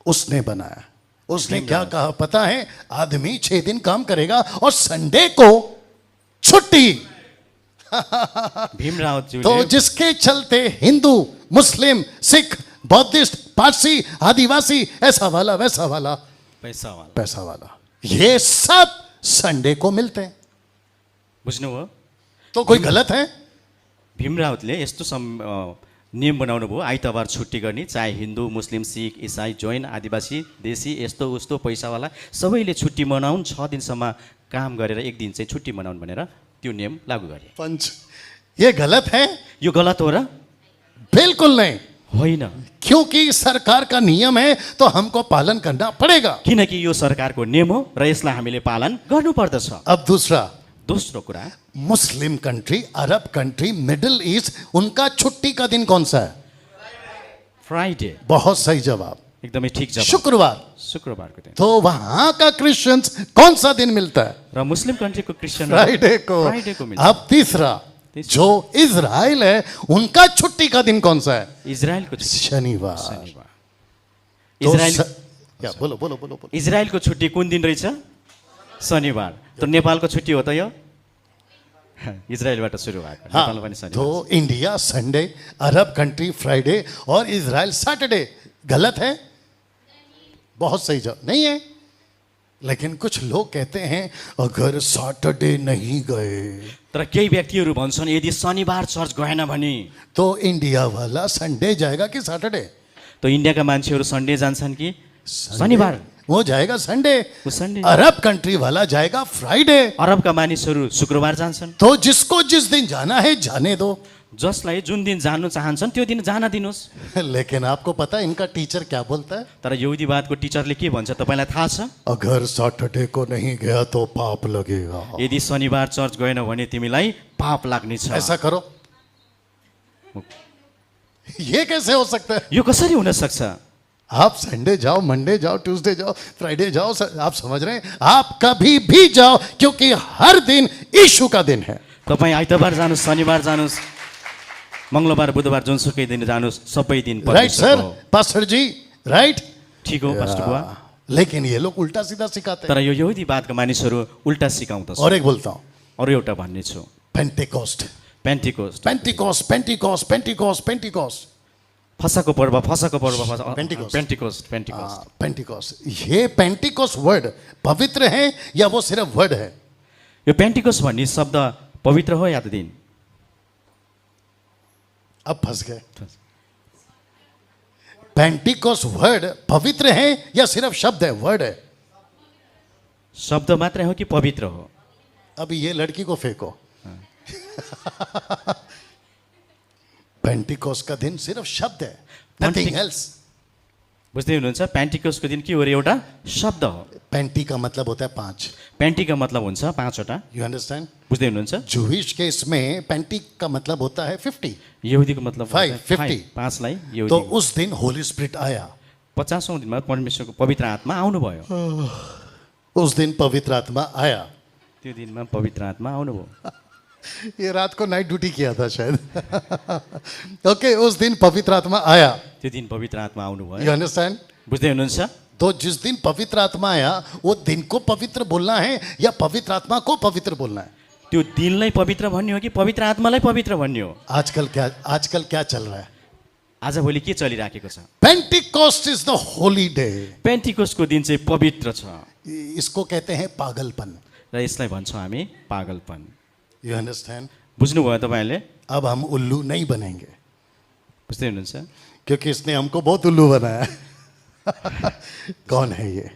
उसने बनाया। उसने क्या कहा पता है? आदमी 6 दिन काम करेगा और संडे को छुट्टी। भीमरावज्यूले तो जिसके चलते हिंदू, मुस्लिम, सिख, बौद्धिस्ट, पारसी, आदिवासी, ऐसा वाला वैसा वाला, पैसा वाला, ये सब संडे को मिलते हैं। बुझ्नुभयो? तो कोई गलत है? भीमरावले यस्तो नियम बनाउनु भयो, आइतबार छुट्टी गर्ने, चाहे हिन्दू, मुस्लिम, सिख, इसाई, जैन, आदिवासी, देशी, यस्तो उस्तो पैसावाला सबैले छुट्टी मनाउन्, 6 दिनसम्म काम गरेर 1 दिन चाहिँ छुट्टी मनाउन् भनेर त्यो नियम लागू गरे। पंच, ये गलत है? यो गलत हो र? बिल्कुल नहीं, होइन, क्योंकि सरकार का नियम है तो हमको पालन करना पड़ेगा। किनकि यो सरकारको नियम हो र यसलाई हामीले पालन गर्नुपर्दछ। अब दूसरा, दोस्रो कुरा, Muslim country, Arab country, middle east, उनका छुट्टी का दिन कौन सा है? फ्राइडे। बहुत सही जवाब, एकदमै ठिक जवाब, शुक्रवार। शुक्रबारको दिन। तो वहां का क्रिश्चियंस कौन सा दिन मिलता है? र मुस्लिम कन्ट्रीको क्रिस्चियन फ्राइडे को। फ्राइडेको मिल्छ। अब तीसरा, जो इजराइल है उनका छुट्टी का दिन कौन सा है? इजरायलको छुट्टी शनिवार। शनिबार। तो इजरायल क्या बोलो बोलो बोलो बोलो। इजरायलको छुट्टी कुन दिन रहेछ? शनिबार। तो नेपालको छुट्टी हो त यो? इजरायलबाट सुरु भएको, नेपालमा पनि हाँ, शनिबार। तो India Sunday, Arab country Friday और इजराइल सैटरडे। गलत है? बहुत सही जवाब नहीं है, लेकिन कुछ लोग कहते हैं अगर सैटरडे नहीं गए तर केही व्यक्तिहरू भन्छन् यदि शनिबार चर्च गएन भने तो इंडिया वाला संडे जाएगा कि सैटरडे? तो इन्डियाका मान्छेहरू सन्डे जान्छन् कि संडे? शनिबार? वो जाएगा संडे, वो संडे। अरब कंट्री वाला जाएगा फ्राइडे। अरबका मानिसहरू शुक्रबार जान्छन्। तो जिसको जिस दिन जाना है जाने दो। जसलाई जुन दिन जानु चाहन्छन् त्यो दिन जान दिनुहोस्। लेकिन आपको पता है इनका टीचर क्या बोलता है? तर यहुदीवादको टिचरले के भन्छ तपाईँलाई थाहा छ? अगर सैटरडे को नहीं गया तो पाप लगेगा। यदि शनिबार चर्च गएन भने तिमीलाई पाप लाग्नेछ। ऐसा करो। ये कैसे हो सकता है? यो कसरी हुन सक्छ? आप संडे जाओ, मंडे जाओ, ट्यूसडे जाओ, फ्राइडे जाओ, आप समझ रहे हैं? आप कभी भी जाओ, क्योंकि हर दिन यीशु का दिन है। तपाईँ आइतबार जानुहोस्, शनिबार जानुहोस्, मङ्गलबार, बुधबार, जुनसुकै दिन जानुहोस्, सबै दिन राइट सर, परमेश्वरको हो। पास्टर जी, राइट? ठिक हो पास्टर बुवा। लेकिन ये लोग उल्टा सीधा सिखाते हैं। तर यो यहुदीवादका मानिसहरू उल्टा सिकाउँदछ। और एक बोलता हूँ, अरू एउटा भन्ने छु, pentecost, pentecost. Pentecost, pentecost, pentecost, pentecost, फसाको पर्व, पेन्टिकोस्ट। Pentecost, pentecost. पेंटिकोस्ट। ये पेंटिकोस्ट वर्ड पवित्र है या वो सिर्फ वर्ड है? यो पेन्टिकोस्ट भन्ने शब्द पवित्र हो या त दिन? अब फंस गए। पेंटिकोस्ट वर्ड पवित्र है या सिर्फ शब्द है, वर्ड है? शब्द मात्रै हो कि पवित्र हो? अभी ये लड़की को फेंको। पेंटिकोस्ट का दिन सिर्फ शब्द है, नथिंग एल्स। बुझ्दै हुनुहुन्छ पेन्टिकोस्टको दिन के हो रे एउटा शब्द हो पेंटी का मतलब होता है 5. पेन्टीको मतलब हुन्छ 5वटा यू अंडरस्टैंड? बुझ्दै हुनुहुन्छ जूविश केस में पेंटी का मतलब होता है 50. यहुदीको मतलब 50. 5लाई तो यहुदी उस दिन होली स्पिरिट आया. 50औं दिनमा परमेश्वरको पवित्र आत्मा आउनुभयो उस दिन पवित्र आत्मा आया. त्यो दिनमा पवित्र आत्मा आउनुभयो ये रात को नाइट ड्यूटी किया था शायद. ओके, उस दिन पवित्र आत्मा आया. त्यो दिन पवित्र आत्मा आउनुभयो यू अंडरस्टैंड? बुझ्दै हुनुहुन्छ तो जिस दिन पवित्र आत्मा आया वो दिन को पवित्र बोलना है या पवित्र आत्मा को पवित्र बोलना है? त्यो दिनलाई पवित्र भन्ने हो कि पवित्र आत्मालाई पवित्र भन्ने हो आजकल क्या चल रहा है? आजभोलि के चलिराखेको छ pentecost is the holy day. पेन्टिकोस्टको दिन चाहिँ पवित्र छ इसको कहते हैं पागलपन. र यसलाई भन्छौँ हामी पागलपन यू अंडरस्टैंड? बुझ्नुभयो तपाईँहरूले अब हम उल्लू नहीं बनेंगे बुझ्दै हुनुहुन्छ क्योंकि इसने हमको बहुत उल्लू बनाया. कौन है ये?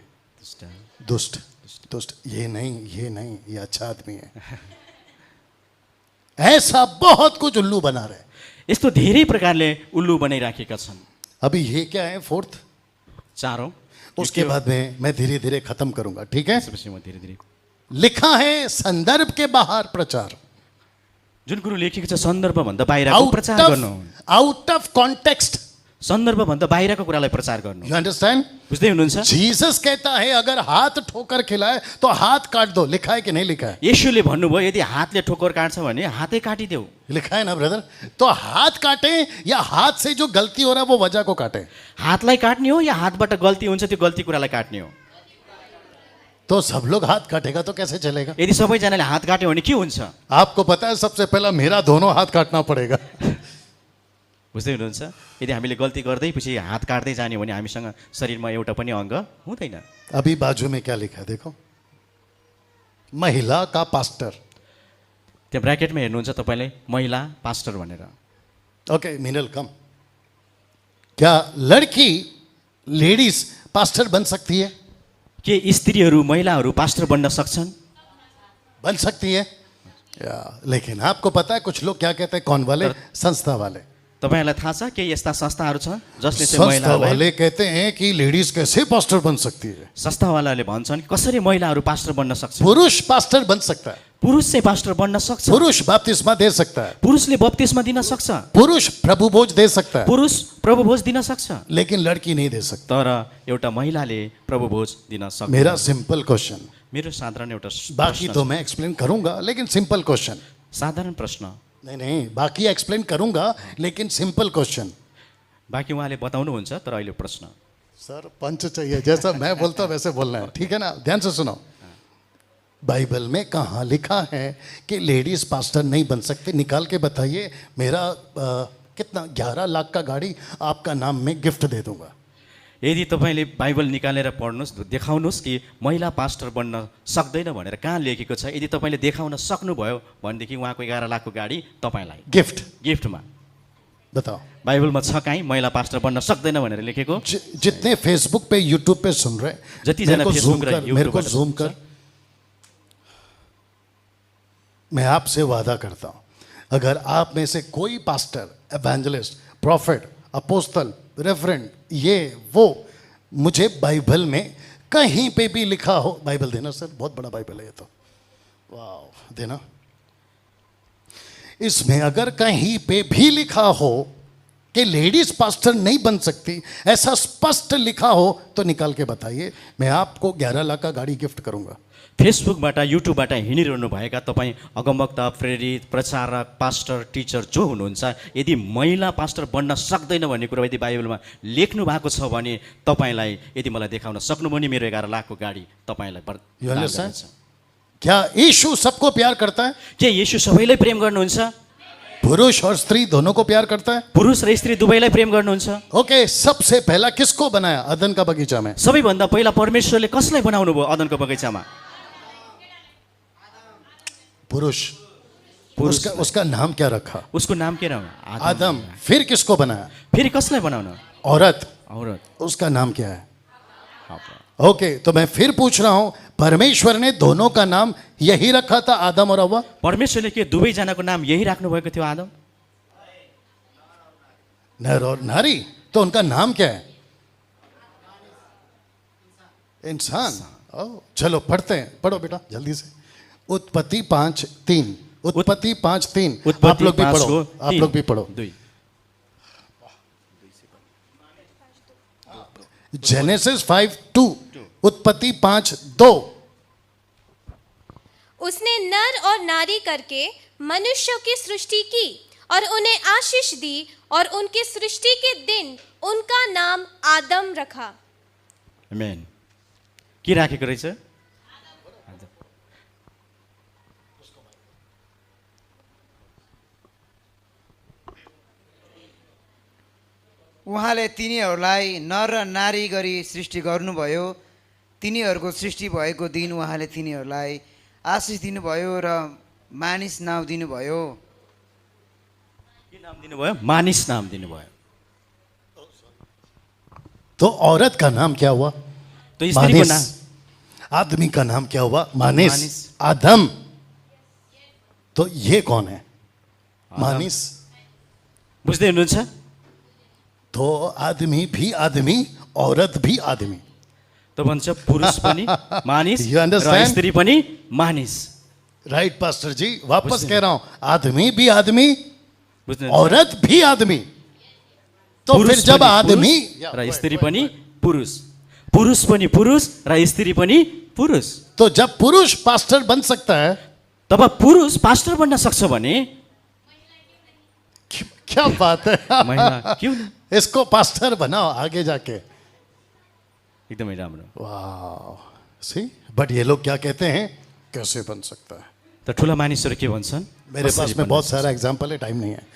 दुष्ट. दुष्ट. ये नहीं, ये अच्छा आदमी है. ऐसा बहुत कुछ उल्लू बना रहे. यस्तो धेरै प्रकारले उल्लु बनाइराखेका छन् अभी ये क्या है? 4th. 4औं उसके बाद में मैं धीरे धीरे खत्म करूंगा, ठीक है? त्यसपछि म धीरे धीरे लिखा है संदर्भ के बाहर प्रचार. जुन कुरो लेखेको छ सन्दर्भभन्दा बाहिरको प्रचार गर्नु आउट ऑफ कॉन्टेक्स्ट. सन्दर्भभन्दा बाहिरको कुरालाई प्रचार गर्नु यू अंडरस्टैंड? बुझ्दै हुनुहुन्छ जीसस कहता है अगर हाथ ठोकर खिलाए तो हाथ काट दो. लिखा है कि नहीं लिखा है? येशूले भन्नुभयो यदि हातले ठोकर काट्छ भने हातै काटिदेऊ लिखा है ना ब्रदर? तो हाथ काटे या हाथ से जो गलती हो रहा है वो वजह को काटे. हातलाई काट्ने हो या हातबाट गल्ती हुन्छ त्यो गल्ती कुरालाई काट्ने हो तो सब लोग हाथ काटेगा तो कैसे चलेगा? यदि सबैजनाले हात काट्यो भने के हुन्छ आपको पता है सबसे पहला मेरा दोनों हाथ काटना पड़ेगा. बुझ्दै हुनुहुन्छ यदि हामीले गल्ती गर्दै पछि हात काट्दै जाने हो भने हामीसँग शरीरमा एउटा पनि अङ्ग हुँदैन अभी बाजू में क्या लिखा है देखो. महिला का पास्टर. त्यहाँ ब्राकेटमा हेर्नुहुन्छ तपाईँले महिला पास्टर भनेर ओके, मिनल कम. क्या लड़की लेडीज पास्टर बन सकती है? के स्त्रीहरू महिलाहरू पास्टर बन्न सक्छन् बन सकती है या, लेकिन आपको पता है कुछ लोग क्या कहते हैं? कौन वाले? संस्था वाले. तपाईँहरूलाई थाहा छ के यस्ता संस्थाहरू छ जसले चाहिँ संस्था महिलाहरूलाई वाले कहते हैं कि लेडीज कैसे पास्टर बन सकती है? संस्थावालाले भन्छन् कसरी महिलाहरू पास्टर बन्न सक्छ पुरुष पास्टर बन सकता है. पुरुष चाहिँ पास्टर बन्न सक्छ पुरुष बपतिस्मा दे सकता है. पुरुषले बप्तिस्मा दिन सक्छ पुरुष प्रभु भोज दे सकता है. पुरुष प्रभु भोज दिन सक्छ लेकिन लड़की नहीं दे सकता. तर एउटा महिलाले प्रभु भोज दिन सक्छ मेरा सिंपल क्वेश्चन. मेरो साधारण एउटा बाकी प्रश्न तो छ। मैं एक्सप्लेन करूंगा लेकिन सिंपल क्वेश्चन. साधारण प्रश्न नहीं, बाकी एक्सप्लेन करूंगा लेकिन सिंपल क्वेश्चन. बाँकी उहाँले बताउनुहुन्छ तर अहिले प्रश्न सर पंच चाहिए, जैसा मैं बोलता हूं वैसे बोलना है, ठीक है ना? ध्यान से सुनो. बाइबल में कहाँ लिखा है कि लेडीज पास्टर नहीं बन सकते? निकाल के बताइए. मेरा कितना 11 लाख का गाड़ी आपका नाम में गिफ्ट दे दूंगा. यदि तपाईँले बाइबल निकालेर पढ्नुहोस् देखाउनुहोस् कि महिला पास्टर बन्न सक्दैन भनेर कहाँ लेखेको छ. यदि तपाईँले देखाउन सक्नुभयो भनेदेखि उहाँको 11 लाखको गाडी तपाईँलाई गिफ्ट गिफ्टमा. बताओ. बाइबलमा छ कहीँ महिला पास्टर बन्न सक्दैन भनेर लेखेको जितने फेसबुक पे यूट्यूब पे सुन रहे, जतिजना मेरे को फेसबुक जूम र कर, मेरे को युट्युबबाट जूम कर. मैं आपसे वादा करता हूं अगर आप में से कोई पास्टर, एवेंजलिस्ट, प्रॉफिट, अपोस्तल, रेफरेंट, ये वो मुझे बाइबल में कहीं पे भी लिखा हो. बाइबल देना सर, बहुत बड़ा बाइबल है ये तो. वाह, देना. इसमें अगर कहीं पे भी लिखा हो कि लेडीज पास्टर नहीं बन सकती, ऐसा स्पष्ट लिखा हो तो निकाल के बताइए. मैं आपको 11 लाख का गाड़ी गिफ्ट करूंगा. फेसबुकबाट युट्युबबाट हिँडिरहनु भएका तपाईँ अगमवक्ता, प्रेरित, प्रचारक, पास्टर, टिचर जो हुनुहुन्छ, यदि महिला पास्टर बन्न सक्दैन भन्ने कुरा यदि बाइबलमा लेख्नु भएको छ भने तपाईँलाई यदि मलाई देखाउन सक्नुभयो भने मेरो 11 लाखको गाडी तपाईँलाई You understand? क्या यीशु सबको प्यार करता है? के येशू सबैलाई प्रेम गर्नुहुन्छ पुरुष और स्त्री दोनों को प्यार करता है. पुरुष र स्त्री दुवैलाई प्रेम गर्नुहुन्छ ओके, सबसे पहला किसको बनाया अदन का बगीचा में? सबैभन्दा पहिला परमेश्वरले कसलाई बनाउनु भयो अदनको बगैँचामा? पुरुष. उसका नाम क्या रखा? उसको नाम के नाम? आदम. फिर किसको बनाया? फेरि कसलाई बनाउनु? औरत. औरत. उसका नाम क्या है? ओके, तो मैं फिर पूछ रहा हूं, परमेश्वर ने दोनों का नाम यही रखा था, आदम और हव्वा? परमेश्वरले के दुवैजनाको नाम यही राख्नु भएको थियो आदम नर और नारी. तो उनका नाम क्या है? इंसान। ओ, चलो पढ़ते हैं, पढ़ो बेटा जल्दी से। उत्पत्ति 5:3। उत्पत्ति 5:3। आप लोग भी पढ़ो, आप लोग भी पढ़ो। जेनेसिस 5:2। उत्पत्ति 5:2। उसने नर और नारी करके मनुष्यों की सृष्टि की और उन्हें आशीष दी और उनकी सृष्टि के दिन उनका नाम आदम रखा। आमेन। के राखेको रहेछ? उहाँले तिनीहरूलाई नर र नारी गरी सृष्टि गर्नुभयो। तिनीहरूको सृष्टि भएको दिन उहाँले तिनीहरूलाई आशिष दिनुभयो र मानिस नाउँ दिनुभयो। के नाम दिनुभयो? मानिस नाम दिनुभयो। तो औरत का नाम क्या हुआ? तो स्त्रीको नाम? आदमी का नाम क्या हुआ? मानिस। मानिस। आदम। तो ये कौन है? मानिस। बुझ्दै हुनुहुन्छ? तो आदमी भी आदमी, औरत भी आदमी। त भन्छ पुरुष पनि मानिस You understand? र स्त्री पनि मानिस। राइट पास्टर जी, वापस कह रहा हूं, आदमी भी आदमी, बुझ्नु? औरत भी आदमी। तो फिर पुरुष जब पनि आदमी पुरुष र स्त्री पनि पुरुष, पुरुष पनि पुरुष र स्त्री पनि पुरुष, तो जब पुरुष पास्टर बन सकता है, तब पुरुष पास्टर बन्न सक्छ भने क्या बात है। महिला क्यों नहीं? इसको पास्टर बनाओ आगे जाके। एकदमै राम्रो। वाह, सी, बट ये लोग क्या कहते हैं, कैसे बन सकता है? त ठुला मानिसहरू के भन्छन्? मेरे कसरी पास में बन्न बहुत सक्छ? सारा एग्जाम्पल है, टाइम नहीं है।